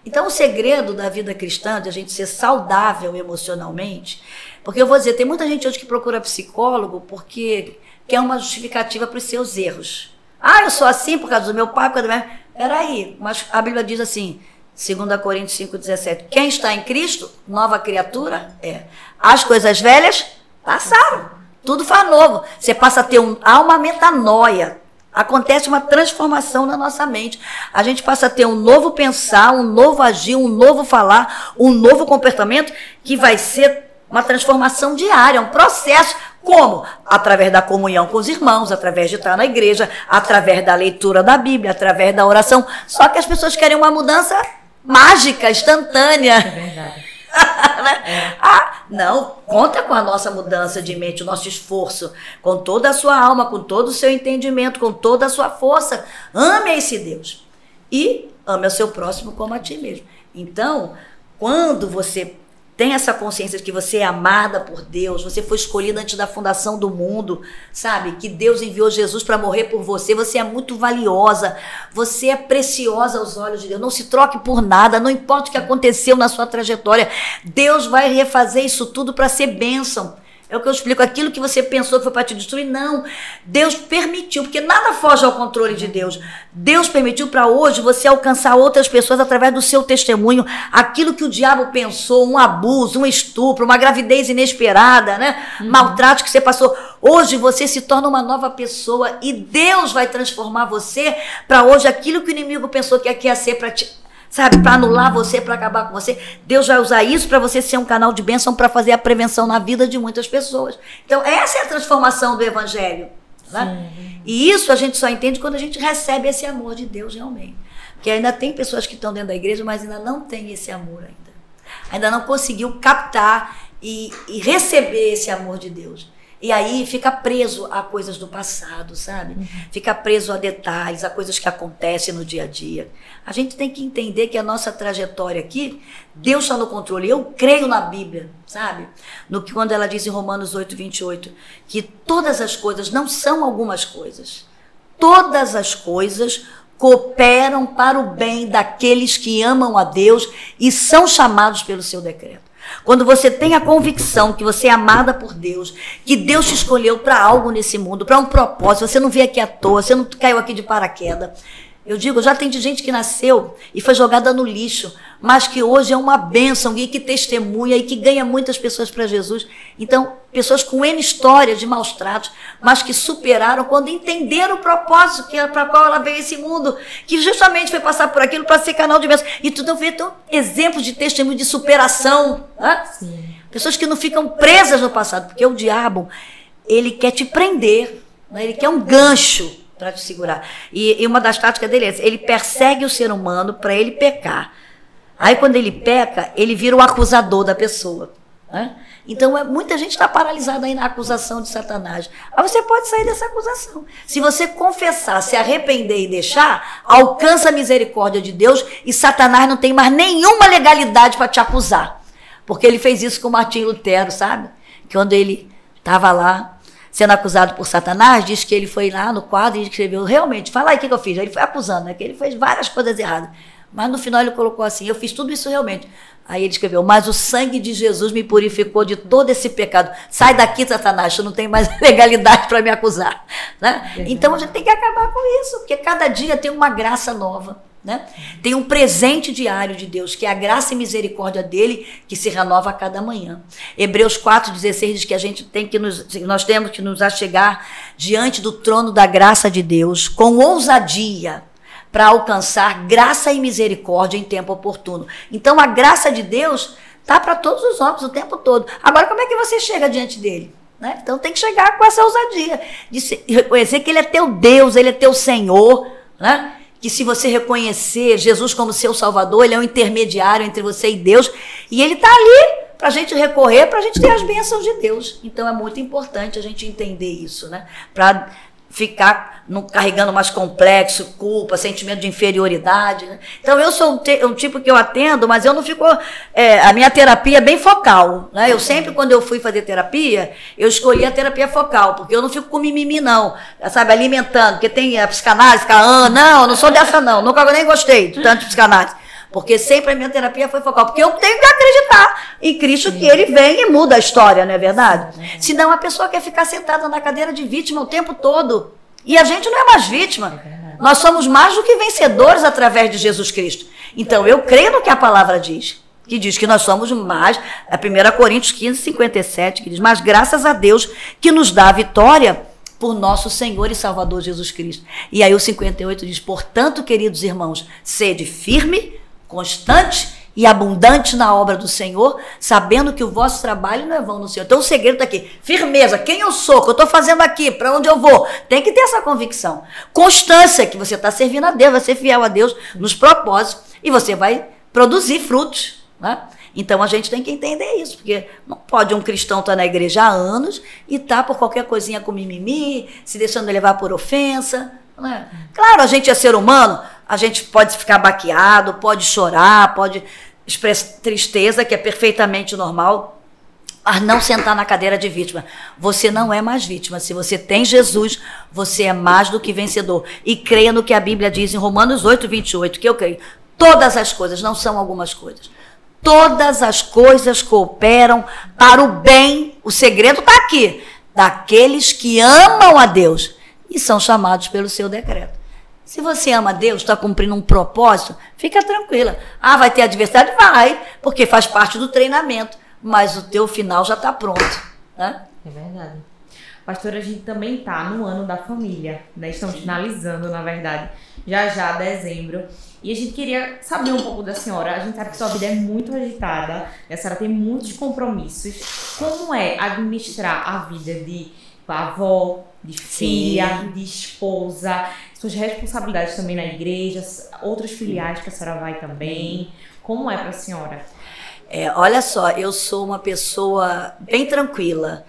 Então o segredo da vida cristã, de a gente ser saudável emocionalmente, porque eu vou dizer, tem muita gente hoje que procura psicólogo porque quer uma justificativa para os seus erros. Ah, eu sou assim por causa do meu pai, por causa do meu... Peraí, mas a Bíblia diz assim, 2 Coríntios 5,17, quem está em Cristo, nova criatura é. As coisas velhas passaram, tudo faz novo. Você passa a ter há uma metanoia, acontece uma transformação na nossa mente. A gente passa a ter um novo pensar, um novo agir, um novo falar, um novo comportamento que vai ser uma transformação diária, um processo. Como? Através da comunhão com os irmãos, através de estar na igreja, através da leitura da Bíblia, através da oração. Só que as pessoas querem uma mudança mágica, instantânea. É verdade. Não, conta com a nossa mudança de mente, o nosso esforço, com toda a sua alma, com todo o seu entendimento, com toda a sua força. Ame esse Deus e ame ao seu próximo como a ti mesmo. Então, quando você tem essa consciência de que você é amada por Deus, você foi escolhida antes da fundação do mundo, sabe? Que Deus enviou Jesus para morrer por você, você é muito valiosa, você é preciosa aos olhos de Deus, não se troque por nada, não importa o que aconteceu na sua trajetória, Deus vai refazer isso tudo para ser bênção. É o que eu explico, aquilo que você pensou que foi para te destruir, não. Deus permitiu, porque nada foge ao controle de Deus. Deus permitiu para hoje você alcançar outras pessoas através do seu testemunho. Aquilo que o diabo pensou, um abuso, um estupro, uma gravidez inesperada, né? Maltrato que você passou. Hoje você se torna uma nova pessoa e Deus vai transformar você para hoje aquilo que o inimigo pensou que ia ser para ti. Sabe, para anular você, para acabar com você. Deus vai usar isso para você ser um canal de bênção para fazer a prevenção na vida de muitas pessoas. Então, essa é a transformação do Evangelho. Né? E isso a gente só entende quando a gente recebe esse amor de Deus realmente. Porque ainda tem pessoas que estão dentro da igreja, mas ainda não tem esse amor ainda. Ainda não conseguiu captar e receber esse amor de Deus. E aí fica preso a coisas do passado, sabe? Fica preso a detalhes, a coisas que acontecem no dia a dia. A gente tem que entender que a nossa trajetória aqui, Deus está no controle. Eu creio na Bíblia, sabe? No que quando ela diz em Romanos 8:28, que todas as coisas, não são algumas coisas, todas as coisas cooperam para o bem daqueles que amam a Deus e são chamados pelo seu decreto. Quando você tem a convicção que você é amada por Deus, que Deus te escolheu para algo nesse mundo, para um propósito, você não veio aqui à toa, você não caiu aqui de paraquedas. Eu digo, já tem gente que nasceu e foi jogada no lixo, mas que hoje é uma bênção e que testemunha e que ganha muitas pessoas para Jesus. Então, pessoas com N histórias de maus tratos, mas que superaram quando entenderam o propósito para qual ela veio a esse mundo, que justamente foi passar por aquilo para ser canal de bênção. E tu não vê tão exemplos de testemunho de superação. Né? Pessoas que não ficam presas no passado, porque o diabo, ele quer te prender, né? Ele quer um gancho para te segurar. E uma das táticas dele é essa, ele persegue o ser humano para ele pecar. Aí quando ele peca, ele vira o acusador da pessoa. Né? Então muita gente está paralisada aí na acusação de Satanás. Mas você pode sair dessa acusação. Se você confessar, se arrepender e deixar, alcança a misericórdia de Deus e Satanás não tem mais nenhuma legalidade para te acusar. Porque ele fez isso com Martinho Lutero, sabe? Quando ele estava lá sendo acusado por Satanás, diz que ele foi lá no quadro e escreveu, realmente, fala aí o que eu fiz. Ele foi acusando, né, que ele fez várias coisas erradas. Mas no final ele colocou assim, eu fiz tudo isso realmente. Aí ele escreveu, mas o sangue de Jesus me purificou de todo esse pecado. Sai daqui, Satanás, tu não tem mais legalidade para me acusar. Né? Então a gente tem que acabar com isso, porque cada dia tem uma graça nova. Né? Tem um presente diário de Deus, que é a graça e misericórdia dele, que se renova a cada manhã. Hebreus 4,16 diz que a gente tem que nós temos que nos achegar diante do trono da graça de Deus com ousadia para alcançar graça e misericórdia em tempo oportuno. Então a graça de Deus está para todos os homens o tempo todo. Agora, como é que você chega diante dele? Né? Então tem que chegar com essa ousadia de reconhecer que ele é teu Deus, ele é teu Senhor, né? Que se você reconhecer Jesus como seu Salvador, ele é um intermediário entre você e Deus, e ele está ali para a gente recorrer, para a gente ter as bênçãos de Deus. Então é muito importante a gente entender isso, né? Para ficar carregando mais complexo, culpa, sentimento de inferioridade. Né? Então eu sou um tipo que eu atendo, mas eu não fico... a minha terapia é bem focal. Né? Eu sempre, quando eu fui fazer terapia, eu escolhi a terapia focal, porque eu não fico com mimimi, não. Sabe, alimentando, porque tem a psicanálise, não, eu não sou dessa, não. Nunca nem gostei de tanto de psicanálise. Porque sempre a minha terapia foi focal. Porque eu tenho que acreditar em Cristo, que ele vem e muda a história, não é verdade? Senão a pessoa quer ficar sentada na cadeira de vítima o tempo todo. E a gente não é mais vítima. Nós somos mais do que vencedores através de Jesus Cristo. Então eu creio no que a palavra diz. Que diz que nós somos mais. É 1 Coríntios 15:57, que diz, mas graças a Deus que nos dá a vitória por nosso Senhor e Salvador Jesus Cristo. E aí o 58 diz, portanto, queridos irmãos, sede firme, constante e abundante na obra do Senhor, sabendo que o vosso trabalho não é vão no Senhor. Então o segredo está aqui, firmeza, quem eu sou, o que eu estou fazendo aqui, para onde eu vou, tem que ter essa convicção. Constância, que você está servindo a Deus, vai ser fiel a Deus nos propósitos, e você vai produzir frutos. Né? Então a gente tem que entender isso, porque não pode um cristão estar na igreja há anos e estar por qualquer coisinha com mimimi, se deixando levar por ofensa. Não é? Claro, a gente é ser humano, a gente pode ficar baqueado, pode chorar, pode expressar tristeza, que é perfeitamente normal, mas não sentar na cadeira de vítima. Você não é mais vítima. Se você tem Jesus, você é mais do que vencedor. E creia no que a Bíblia diz em Romanos 8, 28, que eu creio. Todas as coisas, não são algumas coisas. Todas as coisas cooperam para o bem. O segredo está aqui. Daqueles que amam a Deus e são chamados pelo seu decreto. Se você ama Deus, está cumprindo um propósito, fica tranquila. Ah, vai ter adversidade? Vai, porque faz parte do treinamento. Mas o teu final já está pronto, né? É verdade. Pastora, a gente também está no ano da família, né? Estamos finalizando, na verdade, já dezembro. E a gente queria saber um pouco da senhora. A gente sabe que sua vida é muito agitada, a senhora tem muitos compromissos. Como é administrar a vida de avó, de filha, de esposa, suas responsabilidades também na igreja, outras filiais que a senhora vai também? Como é para a senhora? Olha só, eu sou uma pessoa bem tranquila.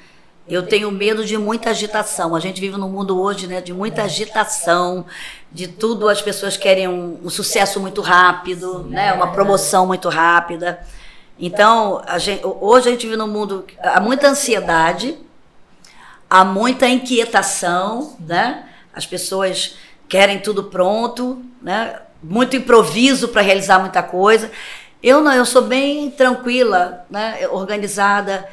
Eu tenho medo de muita agitação. A gente vive num mundo hoje, né, de muita agitação, de tudo. As pessoas querem um sucesso muito rápido, né, uma promoção muito rápida. Então, hoje a gente vive num mundo, há muita ansiedade, há muita inquietação, né? As pessoas querem tudo pronto, né? Muito improviso para realizar muita coisa. Eu não, eu sou bem tranquila, né, organizada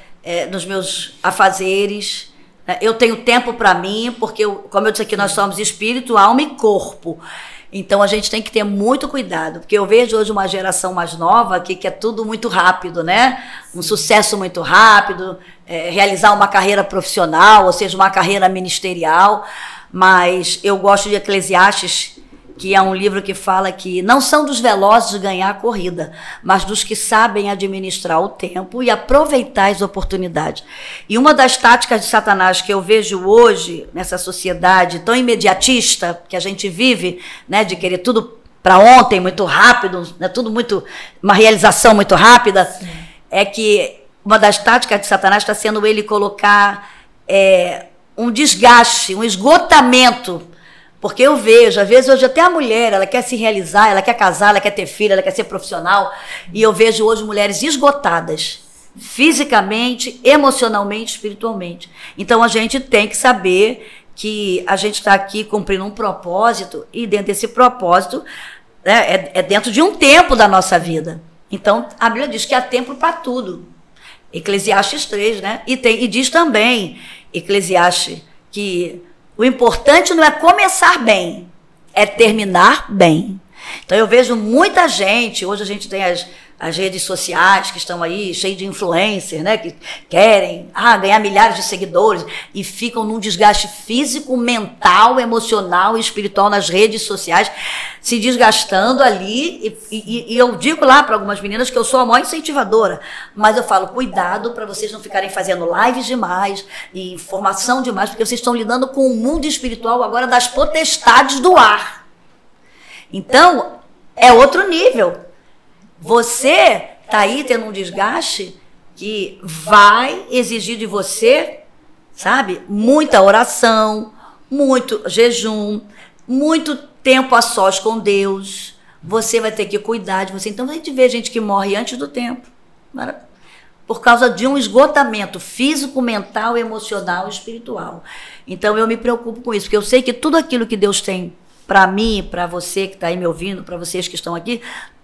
nos meus afazeres. Né? Eu tenho tempo para mim, porque, como eu disse aqui, nós somos espírito, alma e corpo. Então a gente tem que ter muito cuidado, porque eu vejo hoje uma geração mais nova que quer tudo muito rápido, né? Um sucesso muito rápido, realizar uma carreira profissional, ou seja, uma carreira ministerial. Mas eu gosto de Eclesiastes, que é um livro que fala que não são dos velozes ganhar a corrida, mas dos que sabem administrar o tempo e aproveitar as oportunidades. E uma das táticas de Satanás que eu vejo hoje, nessa sociedade tão imediatista que a gente vive, né, de querer tudo para ontem, muito rápido, né, tudo muito, uma realização muito rápida, sim, é que uma das táticas de Satanás está sendo ele colocar um desgaste, um esgotamento. Porque eu vejo, às vezes, hoje até a mulher, ela quer se realizar, ela quer casar, ela quer ter filho, ela quer ser profissional. E eu vejo hoje mulheres esgotadas, fisicamente, emocionalmente, espiritualmente. Então, a gente tem que saber que a gente está aqui cumprindo um propósito, e dentro desse propósito, né, é dentro de um tempo da nossa vida. Então, a Bíblia diz que há tempo para tudo. Eclesiastes 3, né? E diz também, Eclesiastes, que o importante não é começar bem, é terminar bem. Então eu vejo muita gente, hoje a gente tem as redes sociais que estão aí, cheias de influencers, né, que querem ganhar milhares de seguidores e ficam num desgaste físico, mental, emocional e espiritual nas redes sociais, se desgastando ali. E eu digo lá para algumas meninas que eu sou a maior incentivadora, mas eu falo, cuidado para vocês não ficarem fazendo lives demais e informação demais, porque vocês estão lidando com o mundo espiritual agora das potestades do ar. Então, é outro nível. Você está aí tendo um desgaste que vai exigir de você, sabe, muita oração, muito jejum, muito tempo a sós com Deus. Você vai ter que cuidar de você. Então a gente vê gente que morre antes do tempo, por causa de um esgotamento físico, mental, emocional e espiritual. Então eu me preocupo com isso, porque eu sei que tudo aquilo que Deus tem para mim, para você que está aí me ouvindo, para vocês que estão aqui,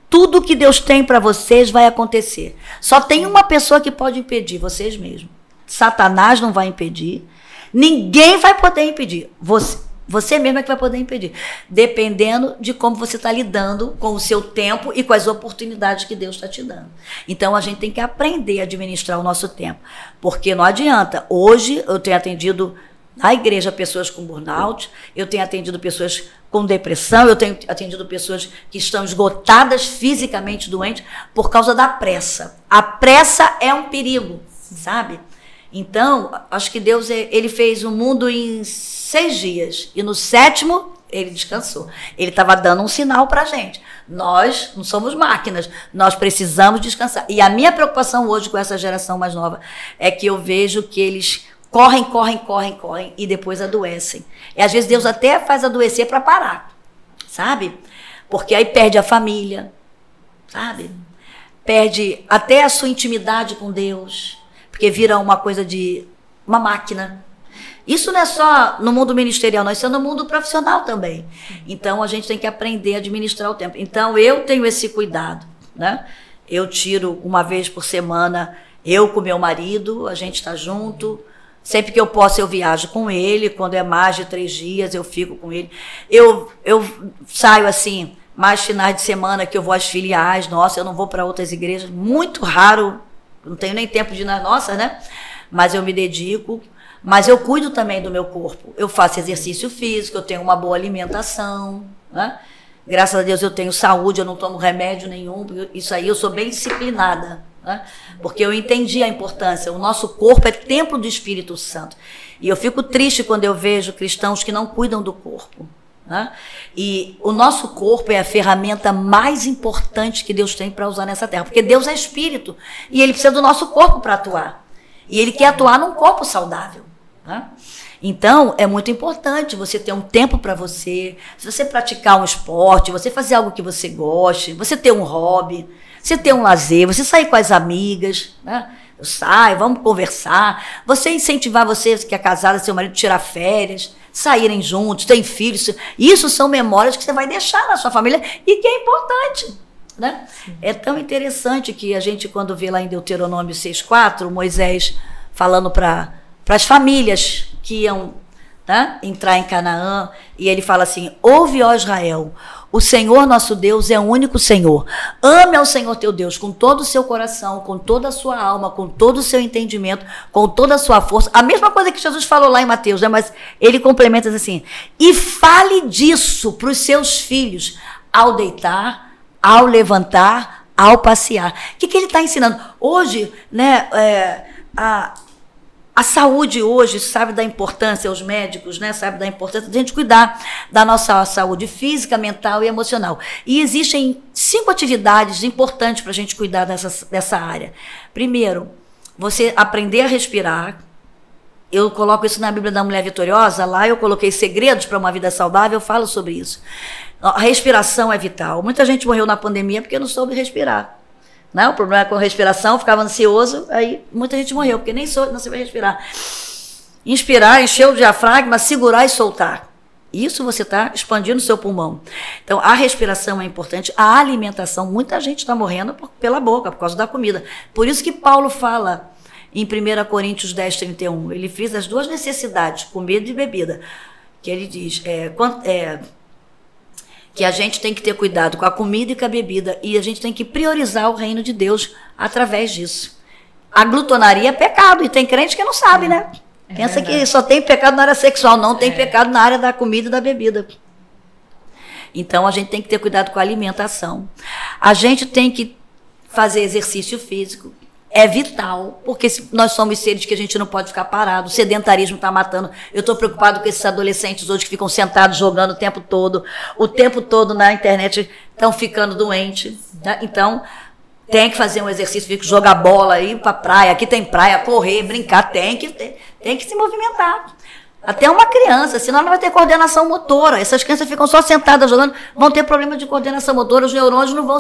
tudo que Deus tem para vocês vai acontecer. Só tem uma pessoa que pode impedir, vocês mesmos. Satanás não vai impedir. Ninguém vai poder impedir. Você mesmo é que vai poder impedir. Dependendo de como você está lidando com o seu tempo e com as oportunidades que Deus está te dando. Então, a gente tem que aprender a administrar o nosso tempo. Porque não adianta. Hoje, eu tenho atendido na igreja pessoas com burnout, eu tenho atendido pessoas com depressão, eu tenho atendido pessoas que estão esgotadas, fisicamente doentes, por causa da pressa. A pressa é um perigo, sabe? Então, acho que Deus ele fez o mundo em 6 dias, e no 7º ele descansou. Ele estava dando um sinal para a gente. Nós não somos máquinas, nós precisamos descansar. E a minha preocupação hoje com essa geração mais nova é que eu vejo que eles correm e depois adoecem. E às vezes Deus até faz adoecer para parar, sabe? Porque aí perde a família, sabe? Perde até a sua intimidade com Deus, porque vira uma coisa de uma máquina. Isso não é só no mundo ministerial, não, isso é no mundo profissional também. Então, a gente tem que aprender a administrar o tempo. Então, eu tenho esse cuidado, né? Eu tiro uma vez por semana, eu com meu marido, a gente está junto. Sempre que eu posso, eu viajo com ele. Quando é mais de 3 dias, eu fico com ele. Eu saio assim, mais finais de semana que eu vou às filiais. Nossa, eu não vou para outras igrejas. Muito raro, não tenho nem tempo de ir nas nossas, né? Mas eu me dedico. Mas eu cuido também do meu corpo. Eu faço exercício físico, eu tenho uma boa alimentação, né? Graças a Deus eu tenho saúde, eu não tomo remédio nenhum. Isso aí eu sou bem disciplinada, né? Porque eu entendi a importância. O nosso corpo é templo do Espírito Santo. E eu fico triste quando eu vejo cristãos que não cuidam do corpo, né? E o nosso corpo é a ferramenta mais importante que Deus tem para usar nessa terra. Porque Deus é Espírito e Ele precisa do nosso corpo para atuar. E Ele quer atuar num corpo saudável, né? Então, é muito importante você ter um tempo para você, se você praticar um esporte, você fazer algo que você goste, você ter um hobby, você ter um lazer, você sair com as amigas, né? Sai, vamos conversar, você incentivar você que é casada, seu marido, tirar férias, saírem juntos, tem filhos. Isso são memórias que você vai deixar na sua família e que é importante, né? É tão interessante que a gente, quando vê lá em Deuteronômio 6,4, Moisés falando para as famílias que iam, né, entrar em Canaã, e ele fala assim: ouve, ó Israel, o Senhor nosso Deus é o único Senhor. Ame ao Senhor teu Deus com todo o seu coração, com toda a sua alma, com todo o seu entendimento, com toda a sua força. A mesma coisa que Jesus falou lá em Mateus, né? Mas ele complementa assim: e fale disso para os seus filhos ao deitar, ao levantar, ao passear. O que ele está ensinando? Hoje, né, a saúde hoje sabe da importância, os médicos, né, sabem da importância de a gente cuidar da nossa saúde física, mental e emocional. E existem 5 atividades importantes para a gente cuidar dessa área. Primeiro, você aprender a respirar. Eu coloco isso na Bíblia da Mulher Vitoriosa, lá eu coloquei segredos para uma vida saudável, eu falo sobre isso. A respiração é vital. Muita gente morreu na pandemia porque não soube respirar. Não, o problema é com a respiração, ficava ansioso, aí muita gente morreu, porque nem não se vai respirar. Inspirar, encher o diafragma, segurar e soltar. Isso você está expandindo o seu pulmão. Então, a respiração é importante, a alimentação, muita gente está morrendo pela boca, por causa da comida. Por isso que Paulo fala em 1 Coríntios 10:31, ele fez as 2 necessidades, comida e bebida, que ele diz, que a gente tem que ter cuidado com a comida e com a bebida, e a gente tem que priorizar o reino de Deus através disso. A glutonaria é pecado, e tem crente que não sabe, né? Pensa verdade. Que só tem pecado na área sexual, não tem pecado na área da comida e da bebida. Então, a gente tem que ter cuidado com a alimentação. A gente tem que fazer exercício físico. É vital, porque nós somos seres que a gente não pode ficar parado. O sedentarismo está matando. Eu estou preocupado com esses adolescentes hoje que ficam sentados jogando o tempo todo na internet, estão ficando doentes, né? Então, tem que fazer um exercício físico, jogar bola, ir para a praia. Aqui tem praia, correr, brincar, tem que se movimentar. Até uma criança, senão não vai ter coordenação motora. Essas crianças ficam só sentadas jogando, vão ter problema de coordenação motora, os neurônios não vão,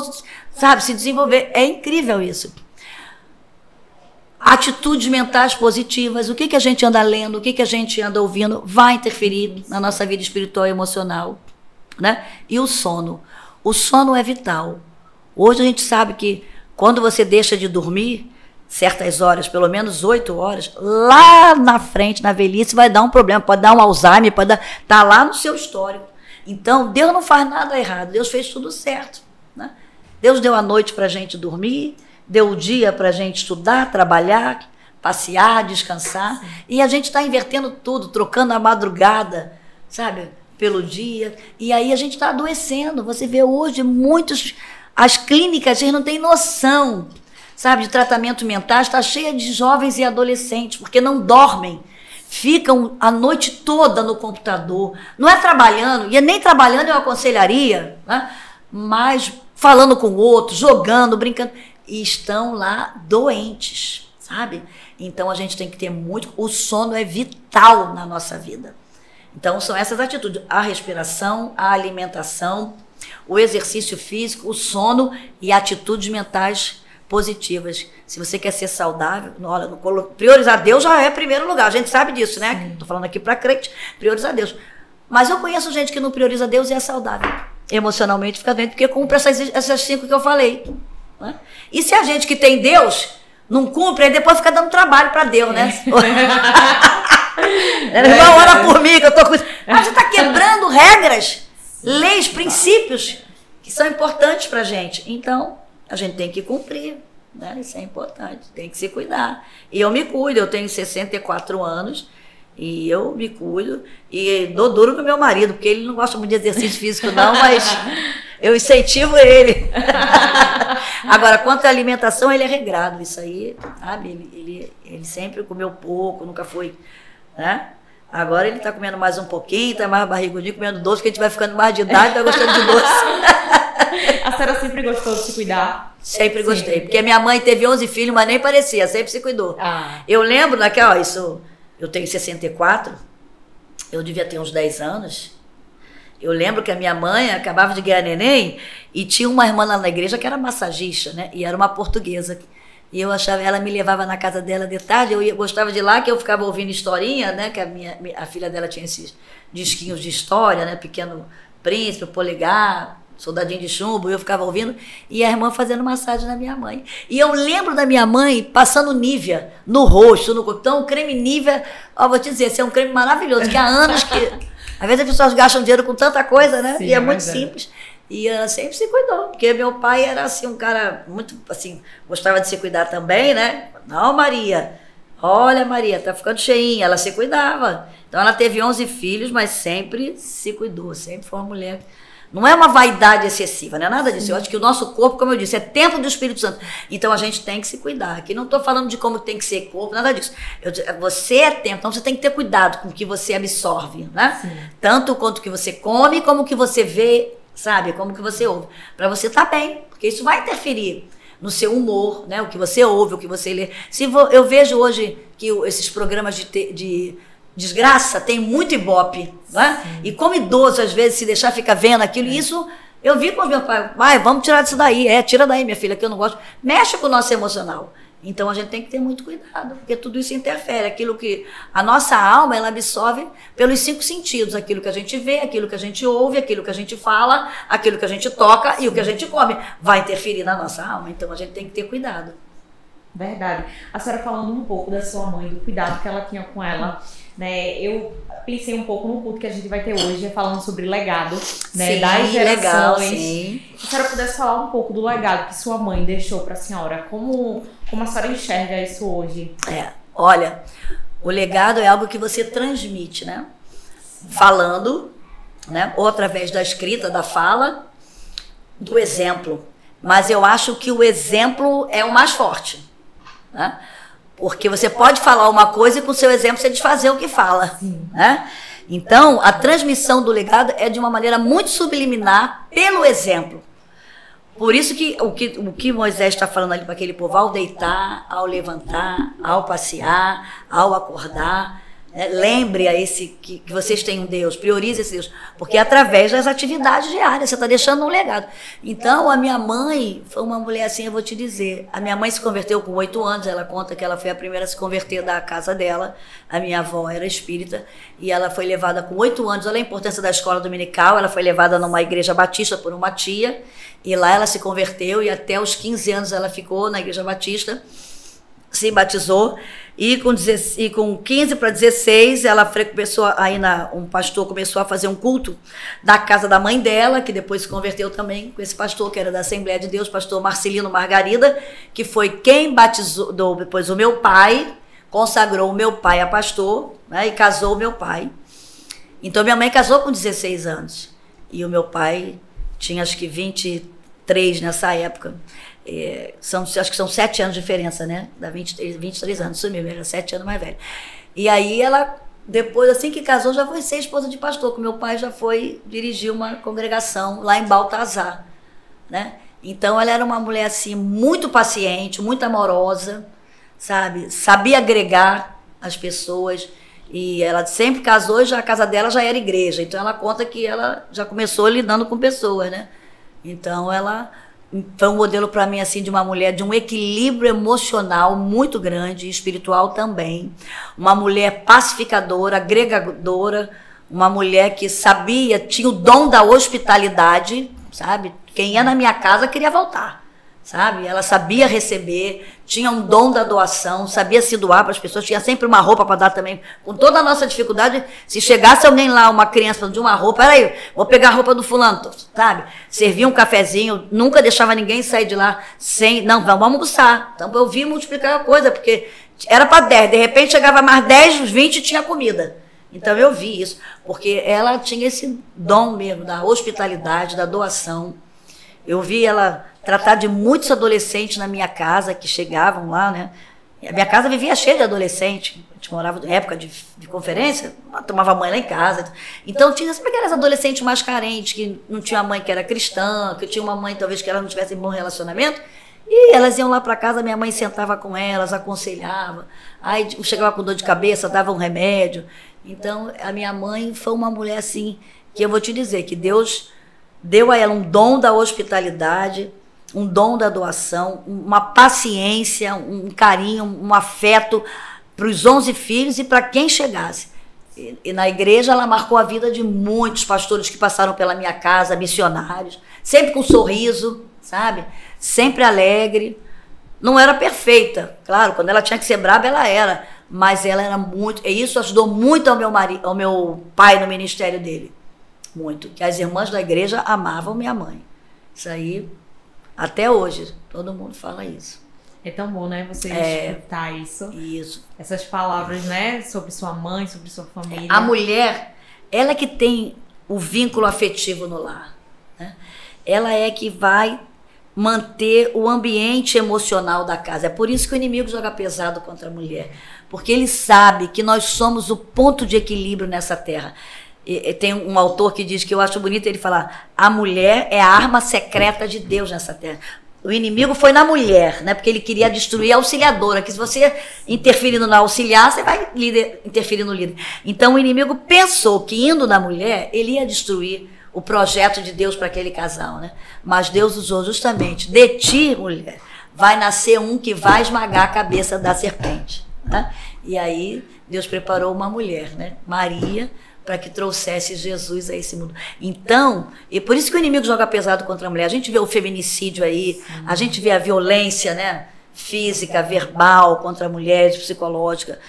se desenvolver. É incrível isso. Atitudes mentais positivas, o que a gente anda lendo, o que a gente anda ouvindo, vai interferir na nossa vida espiritual e emocional, né? E o sono. O sono é vital. Hoje a gente sabe que quando você deixa de dormir certas horas, pelo menos 8 horas, lá na frente, na velhice, vai dar um problema, pode dar um Alzheimer, tá lá no seu histórico. Então, Deus não faz nada errado, Deus fez tudo certo, né? Deus deu a noite para a gente dormir, deu o dia para a gente estudar, trabalhar, passear, descansar. Sim. E a gente está invertendo tudo, trocando a madrugada, sabe, pelo dia. E aí a gente está adoecendo. Você vê hoje as clínicas, a gente não tem noção, sabe, de tratamento mental, está cheia de jovens e adolescentes, porque não dormem. ficam a noite toda no computador, não é trabalhando, e nem trabalhando eu aconselharia, né? Mas falando com o outro, jogando, brincando, e estão lá doentes, sabe? Então a gente tem que ter muito, o sono é vital na nossa vida. Então são essas atitudes, a respiração, a alimentação, o exercício físico, o sono e atitudes mentais positivas. Se você quer ser saudável, olha, priorizar Deus já é primeiro lugar, a gente sabe disso, né? Estou falando aqui para crente, priorizar Deus. Mas eu conheço gente que não prioriza Deus e é saudável. Emocionalmente fica doente, porque cumpre essas 5 que eu falei. Né? E se a gente que tem Deus não cumpre, aí depois fica dando trabalho para Deus, né? Irmão, ora por mim, que eu tô com... A gente está quebrando regras, leis, princípios que são importantes para a gente. Então, a gente tem que cumprir, né? Isso é importante, tem que se cuidar. E eu me cuido, eu tenho 64 anos e eu me cuido e dou duro pro meu marido, porque ele não gosta muito de exercício físico não, mas eu incentivo ele. Agora, quanto à alimentação, ele é regrado, isso aí, sabe? Ele sempre comeu pouco, nunca foi, né? Agora ele tá comendo mais um pouquinho, tá mais barrigudinho, comendo doce, porque a gente vai ficando mais de idade, tá gostando de doce. A senhora sempre gostou de se cuidar? Sempre gostei, porque minha mãe teve 11 filhos, mas nem parecia, sempre se cuidou. Eu lembro naquela, eu tenho 64, eu devia ter uns 10 anos. Eu lembro que a minha mãe acabava de ganhar neném e tinha uma irmã lá na igreja que era massagista, né? E era uma portuguesa. E eu achava, ela me levava na casa dela de tarde, eu gostava de ir lá, que eu ficava ouvindo historinha, né? Que a filha dela tinha esses disquinhos de história, né? Pequeno Príncipe, Polegar, Soldadinho de Chumbo, eu ficava ouvindo, e a irmã fazendo massagem na minha mãe. E eu lembro da minha mãe passando Nivea no rosto, no corpo. Então, o creme Nivea, ó, vou te dizer, esse é um creme maravilhoso, que há anos que... Às vezes as pessoas gastam dinheiro com tanta coisa, né? Sim, e é muito simples. E ela sempre se cuidou, porque meu pai era assim, um cara muito, assim, gostava de se cuidar também, né? Não, Maria, olha, Maria, tá ficando cheinha. Ela se cuidava. Então ela teve 11 filhos, mas sempre se cuidou, sempre foi uma mulher... Não é uma vaidade excessiva, não é nada disso. Eu acho que o nosso corpo, como eu disse, é templo do Espírito Santo. Então a gente tem que se cuidar. Aqui não estou falando de como tem que ser corpo, nada disso. Você é templo, então você tem que ter cuidado com o que você absorve, né? Sim. Tanto quanto o que você come, como o que você vê, sabe? Como o que você ouve. Para você estar bem, porque isso vai interferir no seu humor, né? O que você ouve, o que você lê. Eu vejo hoje que esses programas de desgraça tem muito ibope, né? E como idoso, às vezes, se deixar ficar vendo aquilo, isso eu vi com o meu pai, vai, vamos tirar disso daí, tira daí, minha filha, que eu não gosto. Mexe com o nosso emocional. Então a gente tem que ter muito cuidado, porque tudo isso interfere. Aquilo que a nossa alma, ela absorve pelos 5 sentidos, aquilo que a gente vê, aquilo que a gente ouve, aquilo que a gente fala, aquilo que a gente toca e o que a gente come, vai interferir na nossa alma. Então a gente tem que ter cuidado. Verdade. A senhora falando um pouco da sua mãe, do cuidado que ela tinha com ela, né? Eu pensei um pouco no culto que a gente vai ter hoje, falando sobre legado, né? Sim, das gerações. legal, sim. Se a senhora pudesse falar um pouco do legado que sua mãe deixou para a senhora, como a senhora enxerga isso hoje? Olha, o legado é algo que você transmite, né? Falando, né? Ou através da escrita, da fala, do exemplo. Mas eu acho que o exemplo é o mais forte, né? Porque você pode falar uma coisa e com o seu exemplo você desfazer o que fala, né? Então, a transmissão do legado é de uma maneira muito subliminar pelo exemplo. Por isso que o que Moisés está falando ali para aquele povo, ao deitar, ao levantar, ao passear, ao acordar, lembre a esse que vocês têm um Deus, priorize esse Deus, porque é através das atividades diárias, você está deixando um legado. Então, a minha mãe foi uma mulher assim, eu vou te dizer, a minha mãe se converteu com 8 anos, ela conta que ela foi a primeira a se converter da casa dela, a minha avó era espírita, e ela foi levada com 8 anos, olha a importância da escola dominical, ela foi levada numa igreja batista por uma tia, e lá ela se converteu, e até os 15 anos ela ficou na igreja batista, se batizou, e com 15 para 16, ela começou um pastor começou a fazer um culto da casa da mãe dela, que depois se converteu também com esse pastor, que era da Assembleia de Deus, pastor Marcelino Margarida, que foi quem batizou, depois o meu pai, consagrou o meu pai a pastor, né, e casou o meu pai. Então minha mãe casou com 16 anos, e o meu pai tinha acho que 23 nessa época. Acho que são 7 anos de diferença, né? Dá 23 anos, isso mesmo, era 7 anos mais velho. E aí ela, depois, assim que casou, já foi ser esposa de pastor, que meu pai já foi dirigir uma congregação lá em Baltazar, né? Então ela era uma mulher assim muito paciente, muito amorosa, sabe? Sabia agregar as pessoas. E ela sempre casou e já a casa dela já era igreja. Então ela conta que ela já começou lidando com pessoas, né? Então ela foi um modelo para mim assim de uma mulher de um equilíbrio emocional muito grande, espiritual também. Uma mulher pacificadora, agregadora, uma mulher que sabia, tinha o dom da hospitalidade, sabe? Quem ia na minha casa queria voltar, sabe? Ela sabia receber, tinha um dom da doação, sabia se doar para as pessoas, tinha sempre uma roupa para dar também. Com toda a nossa dificuldade, se chegasse alguém lá, uma criança de uma roupa, peraí, vou pegar a roupa do fulano, sabe? Servia um cafezinho, nunca deixava ninguém sair de lá sem, não, vamos almoçar. Então eu vi multiplicar a coisa, porque era para 10, de repente chegava mais 10, 20 e tinha comida. Então eu vi isso, porque ela tinha esse dom mesmo da hospitalidade, da doação. Eu vi ela tratar de muitos adolescentes na minha casa que chegavam lá, né? A minha casa vivia cheia de adolescentes. A gente morava em época de conferência, tomava mãe lá em casa. Então tinha sempre aquelas adolescentes mais carentes, que não tinha mãe que era cristã, que tinha uma mãe talvez que ela não tivesse bom relacionamento. E elas iam lá para casa, minha mãe sentava com elas, aconselhava. Aí chegava com dor de cabeça, dava um remédio. Então a minha mãe foi uma mulher assim, que eu vou te dizer, que Deus deu a ela um dom da hospitalidade, um dom da doação, uma paciência, um carinho, um afeto para os 11 filhos e para quem chegasse. E na igreja ela marcou a vida de muitos pastores que passaram pela minha casa, missionários, sempre com um sorriso, sabe? Sempre alegre. Não era perfeita, claro, quando ela tinha que ser braba ela era, mas ela era muito, e isso ajudou muito ao meu pai no ministério dele. Muito, que as irmãs da igreja amavam minha mãe. Isso aí, até hoje, todo mundo fala isso. É tão bom, né, você escutar isso. Isso. Essas palavras, né, sobre sua mãe, sobre sua família. A mulher, ela que tem o vínculo afetivo no lar, né? Ela é que vai manter o ambiente emocional da casa. É por isso que o inimigo joga pesado contra a mulher, porque ele sabe que nós somos o ponto de equilíbrio nessa terra. E tem um autor que diz, que eu acho bonito ele falar, a mulher é a arma secreta de Deus nessa terra. O inimigo foi na mulher, né? Porque ele queria destruir a auxiliadora, que se você interferindo na auxiliar, você vai interferir no líder. Então o inimigo pensou que indo na mulher, ele ia destruir o projeto de Deus para aquele casal, né? Mas Deus usou justamente, de ti, mulher, vai nascer um que vai esmagar a cabeça da serpente, né? E aí Deus preparou uma mulher, né? Maria, para que trouxesse Jesus a esse mundo. Então, e por isso que o inimigo joga pesado contra a mulher. A gente vê o feminicídio aí, a gente vê a violência, né, física, verbal contra a mulher, psicológica,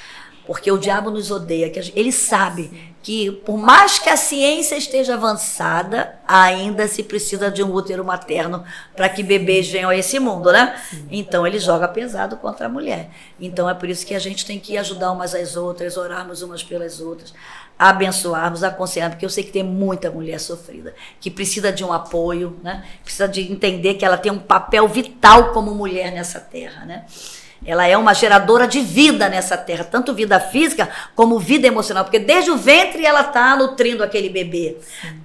porque o diabo nos odeia. Ele sabe que, por mais que a ciência esteja avançada, ainda se precisa de um útero materno para que bebês venham a esse mundo, né? Então, ele joga pesado contra a mulher. Então, é por isso que a gente tem que ajudar umas às outras, orarmos umas pelas outras, abençoarmos, aconselharmos, porque eu sei que tem muita mulher sofrida, que precisa de um apoio, né? Precisa de entender que ela tem um papel vital como mulher nessa terra, né? Ela é uma geradora de vida nessa terra, tanto vida física como vida emocional, porque desde o ventre ela está nutrindo aquele bebê,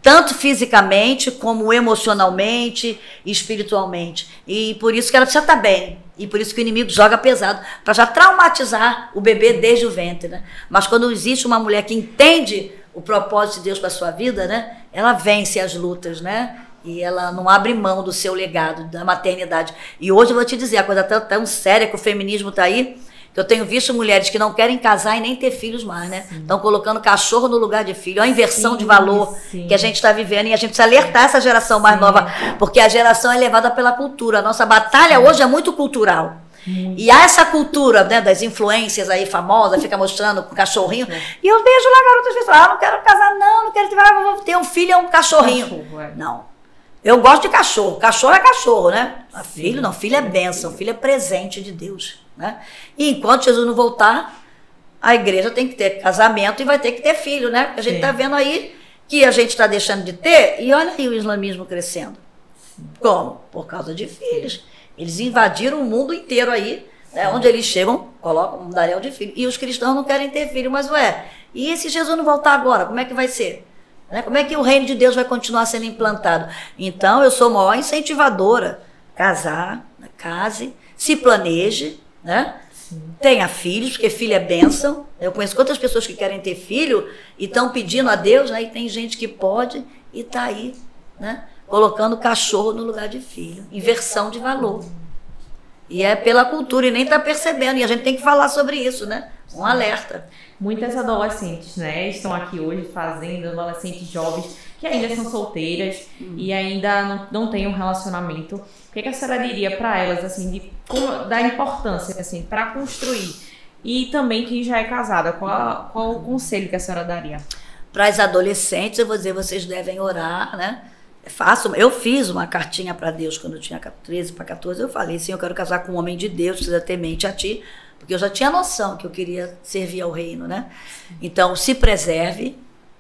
tanto fisicamente como emocionalmente e espiritualmente. E por isso que ela já está bem, e por isso que o inimigo joga pesado, para já traumatizar o bebê desde o ventre, né? Mas quando existe uma mulher que entende o propósito de Deus para a sua vida, né? Ela vence as lutas, né? E ela não abre mão do seu legado, da maternidade. E hoje eu vou te dizer, a coisa tão séria que o feminismo está aí, que eu tenho visto mulheres que não querem casar e nem ter filhos mais, né? Estão colocando cachorro no lugar de filho. É uma inversão de valor que a gente está vivendo. E a gente precisa alertar essa geração mais nova, porque a geração é levada pela cultura. A nossa batalha hoje é muito cultural. E há essa cultura, né, das influências aí famosas, fica mostrando com cachorrinho. E eu vejo lá garotas que falam, não quero casar, não quero vou ter um filho, é um cachorrinho. Não. Eu gosto de cachorro. Cachorro é cachorro, né? Filho não, filho é bênção, filho é presente de Deus, né? E enquanto Jesus não voltar, a igreja tem que ter casamento e vai ter que ter filho, né? Porque a gente está vendo aí que a gente está deixando de ter, e olha aí o islamismo crescendo. Como? Por causa de filhos. Eles invadiram o mundo inteiro aí, Né? Onde eles chegam, colocam um mundaréu de filho. E os cristãos não querem ter filho, mas e se Jesus não voltar agora, como é que vai ser? Né? Como é que o reino de Deus vai continuar sendo implantado? Então, eu sou a maior incentivadora. Casar, case, se planeje, né? Tenha filhos, porque filho é bênção. Eu conheço quantas pessoas que querem ter filho e estão pedindo a Deus, né? E tem gente que pode e está aí, né? Colocando cachorro no lugar de filho. Inversão de valor. E é pela cultura e nem está percebendo. E a gente tem que falar sobre isso, né? Um alerta. Muitas adolescentes, né, estão aqui hoje fazendo, adolescentes jovens que ainda são solteiras e ainda não têm um relacionamento. O que a senhora diria para elas, assim, da importância, assim, para construir? E também quem já é casada, qual o conselho que a senhora daria? Para as adolescentes, eu vou dizer, vocês devem orar, né? Eu fiz uma cartinha para Deus quando eu tinha 13 para 14. Eu falei, sim, eu quero casar com um homem de Deus, precisa ter mente a ti, porque eu já tinha noção que eu queria servir ao reino, né? Então, se preserve,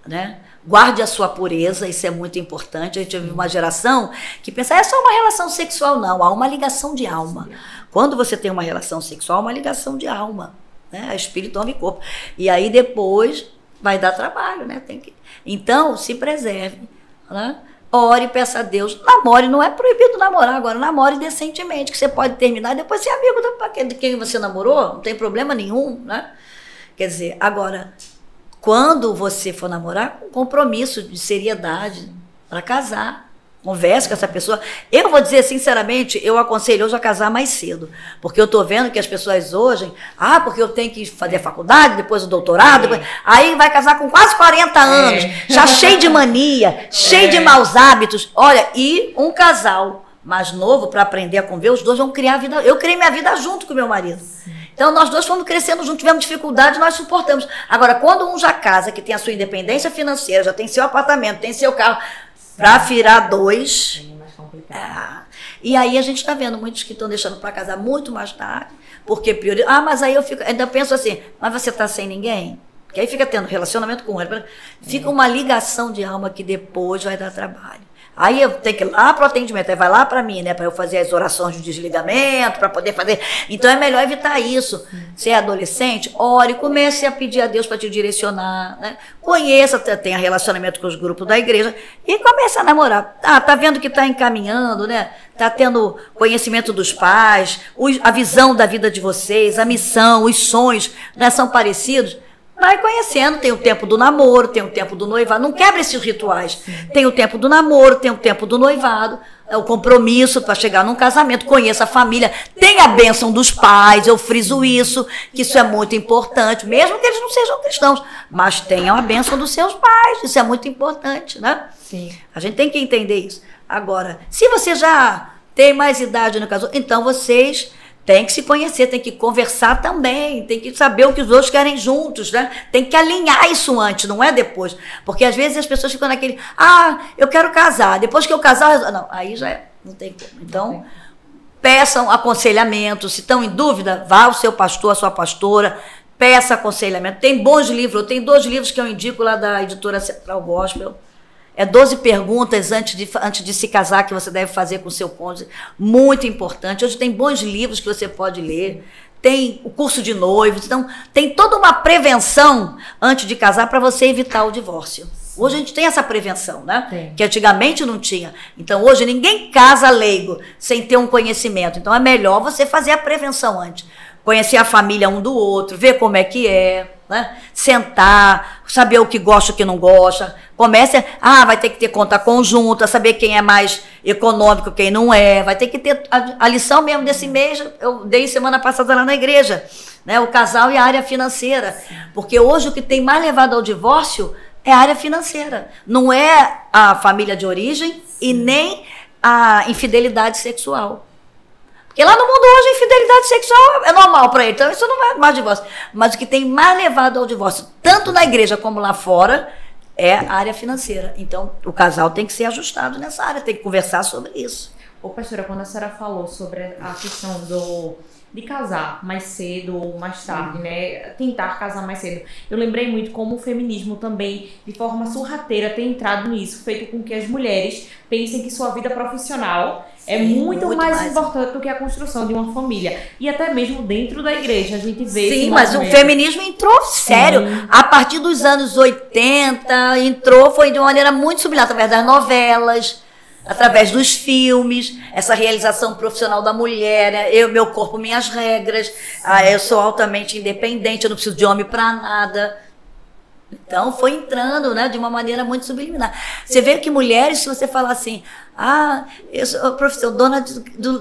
né? Guarde a sua pureza, isso é muito importante. A gente vive uma geração que pensa, é só uma relação sexual. Não, há uma ligação de alma. Quando você tem uma relação sexual, há uma ligação de alma, né? É espírito, alma e corpo. E aí depois vai dar trabalho, né? Então, se preserve, né? Ore, peça a Deus. Namore, não é proibido namorar agora. Namore decentemente, que você pode terminar e depois ser amigo de quem você namorou. Não tem problema nenhum, né? Quer dizer, agora, quando você for namorar, um compromisso de seriedade para casar. Converse com essa pessoa. Eu vou dizer sinceramente, eu aconselho hoje a casar mais cedo. Porque eu estou vendo que as pessoas hoje, porque eu tenho que fazer faculdade, depois o doutorado, depois, aí vai casar com quase 40 anos, já cheio de mania, cheio de maus hábitos. Olha, e um casal mais novo, para aprender a conviver, os dois vão criar a vida. Eu criei minha vida junto com meu marido. Então, nós dois fomos crescendo juntos, tivemos dificuldade, nós suportamos. Agora, quando um já casa, que tem a sua independência financeira, já tem seu apartamento, tem seu carro, para virar dois. E aí a gente está vendo muitos que estão deixando para casar muito mais tarde, porque mas aí eu ainda penso assim, mas você está sem ninguém? Porque aí fica tendo relacionamento com ele, fica uma ligação de alma que depois vai dar trabalho. Aí eu tenho que ir lá para o atendimento, aí vai lá para mim, né? Para eu fazer as orações de desligamento, para poder fazer. Então é melhor evitar isso. Se é adolescente, ore, comece a pedir a Deus para te direcionar, né? Conheça, tenha relacionamento com os grupos da igreja e comece a namorar. Tá vendo que está encaminhando, né? Tá tendo conhecimento dos pais, a visão da vida de vocês, a missão, os sonhos, né? São parecidos. Vai conhecendo, tem o tempo do namoro, tem o tempo do noivado, não quebra esses rituais. Tem o tempo do namoro, tem o tempo do noivado, o compromisso para chegar num casamento, conheça a família, tem a bênção dos pais, eu friso isso, que isso é muito importante, mesmo que eles não sejam cristãos, mas tenham a bênção dos seus pais, isso é muito importante, né? Sim. A gente tem que entender isso. Agora, se você já tem mais idade no caso, então vocês tem que se conhecer, tem que conversar também, tem que saber o que os outros querem juntos, né? Tem que alinhar isso antes, não é depois. Porque às vezes as pessoas ficam naquele, eu quero casar, depois que eu casar, não, aí já não tem como. Então, peçam aconselhamento, se estão em dúvida, vá ao seu pastor, à sua pastora, peça aconselhamento. Tem bons livros, tem 2 livros que eu indico lá da editora Central Gospel. 12 perguntas antes de se casar que você deve fazer com o seu cônjuge. Muito importante. Hoje tem bons livros que você pode ler. Tem o curso de noivos. Então, tem toda uma prevenção antes de casar para você evitar o divórcio. Hoje a gente tem essa prevenção, né? Sim. Que antigamente não tinha. Então, hoje ninguém casa leigo sem ter um conhecimento. Então, é melhor você fazer a prevenção antes. Conhecer a família um do outro, ver como é que é, né? Sentar, saber o que gosta e o que não gosta. Comece, vai ter que ter conta conjunta, saber quem é mais econômico, quem não é. Vai ter que ter a lição mesmo desse mês, eu dei semana passada lá na igreja, né? O casal e a área financeira. Porque hoje o que tem mais levado ao divórcio é a área financeira. Não é a família de origem e nem a infidelidade sexual. Porque lá no mundo hoje a infidelidade sexual é normal para ele, então isso não vai mais divórcio. Mas o que tem mais levado ao divórcio, tanto na igreja como lá fora, é a área financeira. Então o casal tem que ser ajustado nessa área, tem que conversar sobre isso. Pastora, quando a senhora falou sobre a questão de casar mais cedo ou mais tarde, né? Tentar casar mais cedo. Eu lembrei muito como o feminismo também, de forma sorrateira, tem entrado nisso, feito com que as mulheres pensem que sua vida profissional é muito mais importante do que a construção de uma família. E até mesmo dentro da igreja a gente vê. Sim, mas o feminismo entrou sério. A partir dos anos 80, foi de uma maneira muito sublime, através das novelas, através dos filmes, essa realização profissional da mulher, né? Meu corpo, minhas regras, eu sou altamente independente, eu não preciso de homem para nada. Então foi entrando, né, de uma maneira muito subliminar. Você vê que mulheres, se você falar assim, eu sou professor, dona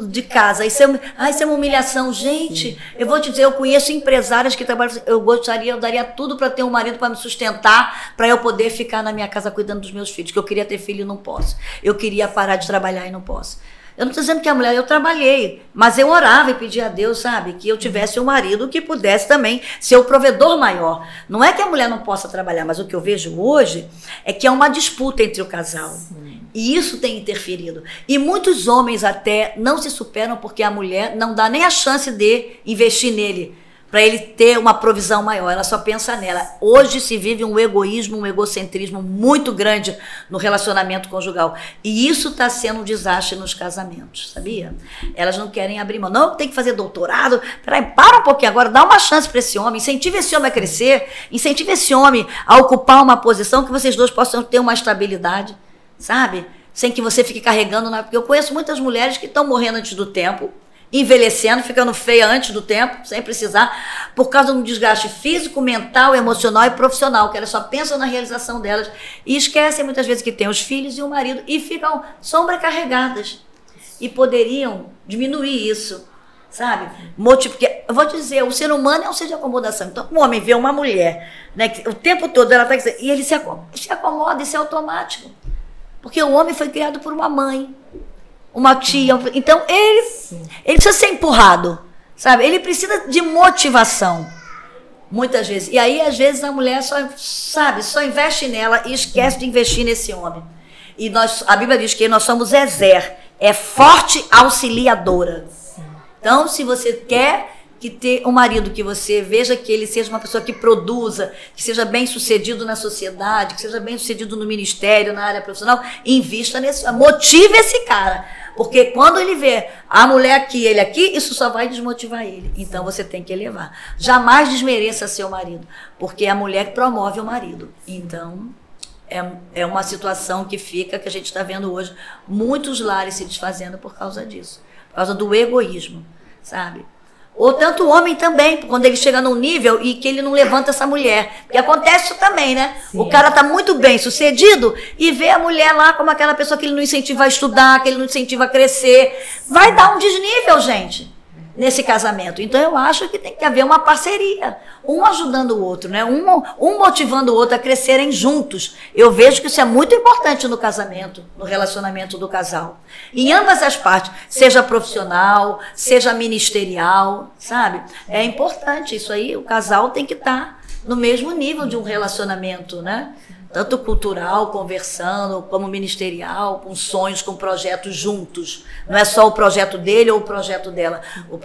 de casa, isso é uma humilhação. Gente, eu vou te dizer, eu conheço empresárias que trabalham, eu daria tudo para ter um marido para me sustentar, para eu poder ficar na minha casa cuidando dos meus filhos, que eu queria ter filho e não posso. Eu queria parar de trabalhar e não posso. Eu não estou dizendo que a mulher, eu trabalhei, mas eu orava e pedia a Deus, sabe, que eu tivesse um marido que pudesse também ser o provedor maior. Não é que a mulher não possa trabalhar, mas o que eu vejo hoje é que há uma disputa entre o casal. Sim. E isso tem interferido. E muitos homens até não se superam porque a mulher não dá nem a chance de investir nele, para ele ter uma provisão maior, ela só pensa nela. Hoje se vive um egoísmo, um egocentrismo muito grande no relacionamento conjugal. E isso está sendo um desastre nos casamentos, sabia? Elas não querem abrir mão. Não, tem que fazer doutorado. Peraí, para um pouquinho agora, dá uma chance para esse homem, incentive esse homem a crescer, incentive esse homem a ocupar uma posição que vocês dois possam ter uma estabilidade, sabe? Sem que você fique carregando. Porque eu conheço muitas mulheres que estão morrendo antes do tempo, envelhecendo, ficando feia antes do tempo, sem precisar, por causa de um desgaste físico, mental, emocional e profissional, que elas só pensam na realização delas e esquecem muitas vezes que tem os filhos e o marido e ficam sobrecarregadas e poderiam diminuir isso, sabe? Porque eu vou te dizer, o ser humano é um ser de acomodação. Então, um homem vê uma mulher, né, que o tempo todo ela está e ele se acomoda, isso é automático, porque o homem foi criado por uma mãe, uma tia, então ele precisa ser empurrado, sabe? Ele precisa de motivação, muitas vezes. E aí, às vezes, a mulher só investe nela e esquece de investir nesse homem. E a Bíblia diz que nós somos Ezer, é forte auxiliadora. Então, se você quer ter um marido que você veja que ele seja uma pessoa que produza, que seja bem sucedido na sociedade, que seja bem sucedido no ministério, na área profissional, invista nesse, motive esse cara. Porque quando ele vê a mulher aqui, ele aqui, isso só vai desmotivar ele. Então você tem que elevar. Jamais desmereça seu marido, porque a mulher promove o marido. Então é uma situação que a gente está vendo hoje, muitos lares se desfazendo por causa disso, por causa do egoísmo, sabe? Ou tanto o homem também, quando ele chega num nível e que ele não levanta essa mulher. Porque acontece isso também, né? Sim. O cara tá muito bem sucedido e vê a mulher lá como aquela pessoa que ele não incentiva a estudar, que ele não incentiva a crescer. Vai dar um desnível, gente, nesse casamento. Então eu acho que tem que haver uma parceria, um ajudando o outro, né? Um motivando o outro a crescerem juntos. Eu vejo que isso é muito importante no casamento, no relacionamento do casal. Em ambas as partes, seja profissional, seja ministerial, sabe? É importante isso aí, o casal tem que estar no mesmo nível de um relacionamento, né? Tanto cultural, conversando, como ministerial, com sonhos, com projetos juntos. Não é só o projeto dele ou o projeto dela.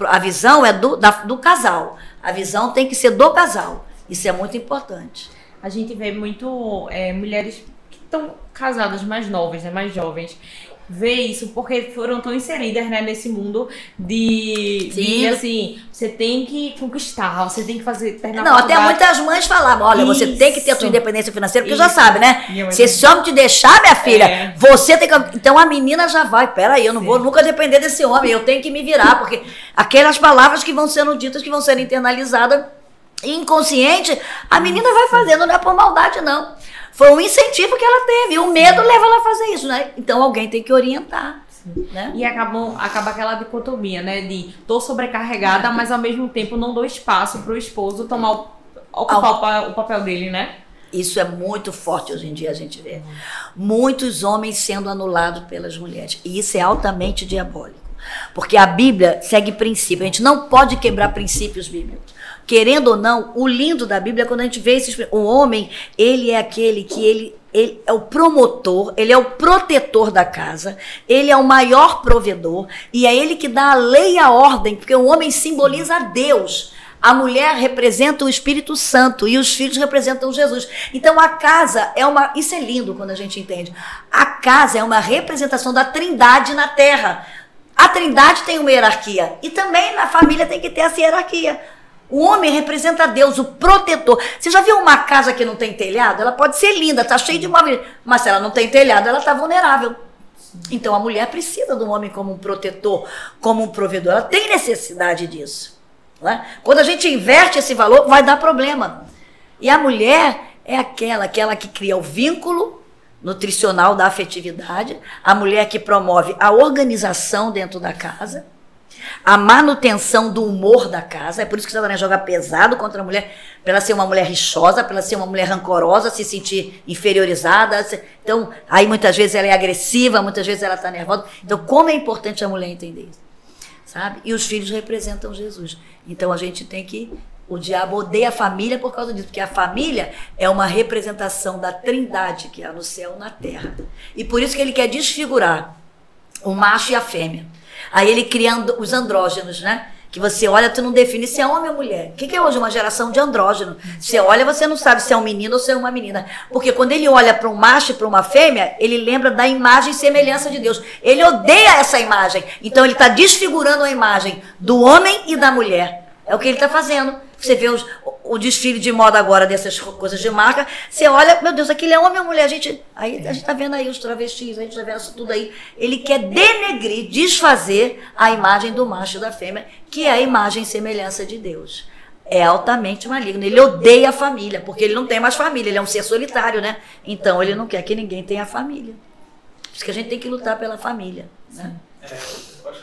A visão é do casal. A visão tem que ser do casal. Isso é muito importante. A gente vê muito mulheres que estão casadas mais novas, né, mais jovens, vê isso porque foram tão inseridas, né, nesse mundo de assim, você tem que conquistar, você tem que fazer... Não, até muitas mães falavam, olha, você tem que ter a sua independência financeira, porque já sabe, né? Se esse homem te deixar, minha filha, você tem que... Então a menina já vai, peraí, eu não vou nunca depender desse homem, eu tenho que me virar, porque aquelas palavras que vão sendo ditas, que vão sendo internalizadas, inconsciente, a menina vai fazendo, não é por maldade, não. Foi um incentivo que ela teve. O medo leva ela a fazer isso, né? Então alguém tem que orientar. Né? E acaba aquela dicotomia, né? De tô sobrecarregada, mas ao mesmo tempo não dou espaço para o esposo ocupar o papel dele, né? Isso é muito forte hoje em dia, a gente vê. Muitos homens sendo anulados pelas mulheres. E isso é altamente diabólico. Porque a Bíblia segue princípios. A gente não pode quebrar princípios bíblicos. querendo ou não, o lindo da Bíblia é quando a gente vê o homem, ele é aquele que ele é o promotor, ele é o protetor da casa, ele é o maior provedor e é ele que dá a lei e a ordem, porque o homem simboliza Deus. A mulher representa o Espírito Santo e os filhos representam Jesus. Então a casa é uma... Isso é lindo quando a gente entende. A casa é uma representação da Trindade na terra. A Trindade tem uma hierarquia e também na família tem que ter essa hierarquia. O homem representa Deus, o protetor. Você já viu uma casa que não tem telhado? Ela pode ser linda, está cheia de móveis, mas se ela não tem telhado, ela está vulnerável. Então a mulher precisa do homem como um protetor, como um provedor. Ela tem necessidade disso. Né? Quando a gente inverte esse valor, vai dar problema. E a mulher é aquela que cria o vínculo nutricional da afetividade, a mulher que promove a organização dentro da casa, a manutenção do humor da casa. É por isso que Satanás joga pesado contra a mulher, para ela ser uma mulher rixosa, para ela ser uma mulher rancorosa, se sentir inferiorizada. Então, aí muitas vezes ela é agressiva, muitas vezes ela está nervosa. Então, como é importante a mulher entender isso, sabe? E os filhos representam Jesus. Então, a gente tem que... O diabo odeia a família por causa disso, porque a família é uma representação da Trindade que há no céu e na terra. E por isso que ele quer desfigurar o macho e a fêmea. Aí ele cria os andrógenos, né? Que você olha, tu não define se é homem ou mulher. O que é hoje uma geração de andrógeno? Você olha, você não sabe se é um menino ou se é uma menina. Porque quando ele olha para um macho e para uma fêmea, ele lembra da imagem e semelhança de Deus. Ele odeia essa imagem. Então ele está desfigurando a imagem do homem e da mulher. É o que ele está fazendo. Você vê o desfile de moda agora dessas coisas de marca, você olha, meu Deus, aquilo é homem ou mulher? A gente está vendo aí os travestis, a gente está vendo isso tudo aí. Ele quer denegrir, desfazer a imagem do macho e da fêmea, que é a imagem e semelhança de Deus. É altamente maligno. Ele odeia a família, porque ele não tem mais família, ele é um ser solitário, né? Então ele não quer que ninguém tenha família. Por isso que a gente tem que lutar pela família, né? Acho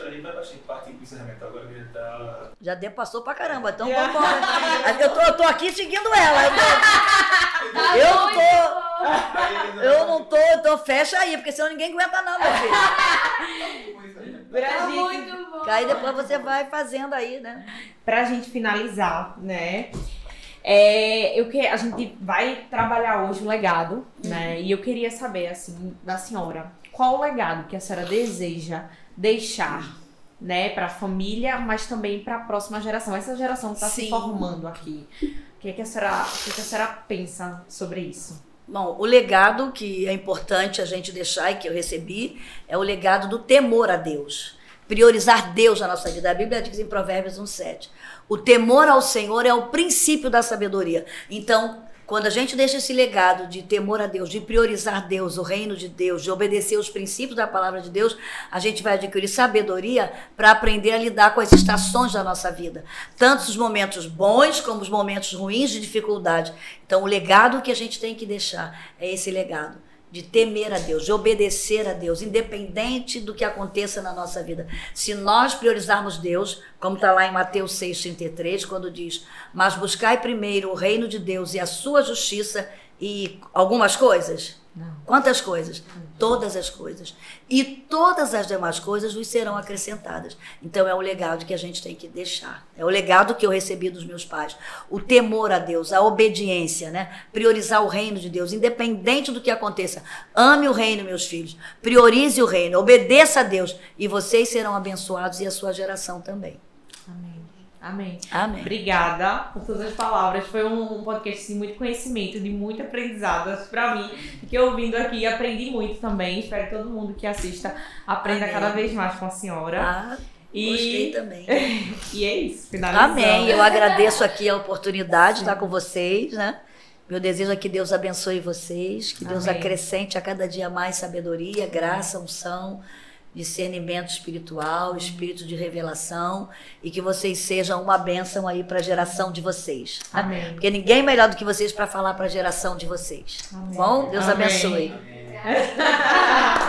que a gente vai partir para o encerramento agora, que já passou pra caramba, então vamos embora. Eu tô aqui seguindo ela. Eu não tô, então fecha aí, porque senão ninguém aguenta não, meu filho. Muito bom. Aí depois você vai fazendo aí, né? Pra gente finalizar, né? A gente vai trabalhar hoje o legado, né? E eu queria saber, assim, da senhora, qual o legado que a senhora deseja deixar, né, para a família, mas também para a próxima geração, essa geração que está se formando aqui. O que a senhora pensa sobre isso? Bom, o legado que é importante a gente deixar e que eu recebi é o legado do temor a Deus. Priorizar Deus na nossa vida. A Bíblia diz em Provérbios 1:7. O temor ao Senhor é o princípio da sabedoria. Então, quando a gente deixa esse legado de temor a Deus, de priorizar Deus, o reino de Deus, de obedecer os princípios da palavra de Deus, a gente vai adquirir sabedoria para aprender a lidar com as estações da nossa vida. Tanto os momentos bons como os momentos ruins de dificuldade. Então, o legado que a gente tem que deixar é esse legado de temer a Deus, de obedecer a Deus, independente do que aconteça na nossa vida. Se nós priorizarmos Deus, como está lá em Mateus 6,33, quando diz: mas buscai primeiro o reino de Deus e a sua justiça e algumas coisas. Não. Quantas coisas? Todas as coisas. E todas as demais coisas vos serão acrescentadas. Então é o legado que a gente tem que deixar. É o legado que eu recebi dos meus pais. O temor a Deus, a obediência, né? Priorizar o reino de Deus, independente do que aconteça. Ame o reino, meus filhos. Priorize o reino, obedeça a Deus. E vocês serão abençoados e a sua geração também. Amém. Amém. Obrigada por todas as palavras. Foi um podcast de muito conhecimento, de muito aprendizado para mim. Fiquei ouvindo aqui e aprendi muito também. Espero que todo mundo que assista aprenda Amém. cada vez mais com a senhora. Gostei também. E é isso, finalizando. Amém. Eu agradeço aqui a oportunidade de estar com vocês, né? Meu desejo é que Deus abençoe vocês, que Deus acrescente a cada dia mais sabedoria, graça, unção, discernimento espiritual, espírito de revelação, e que vocês sejam uma bênção aí para a geração de vocês. Tá? Amém. Porque ninguém é melhor do que vocês para falar para a geração de vocês. Amém. Bom, Deus Amém. abençoe. Amém.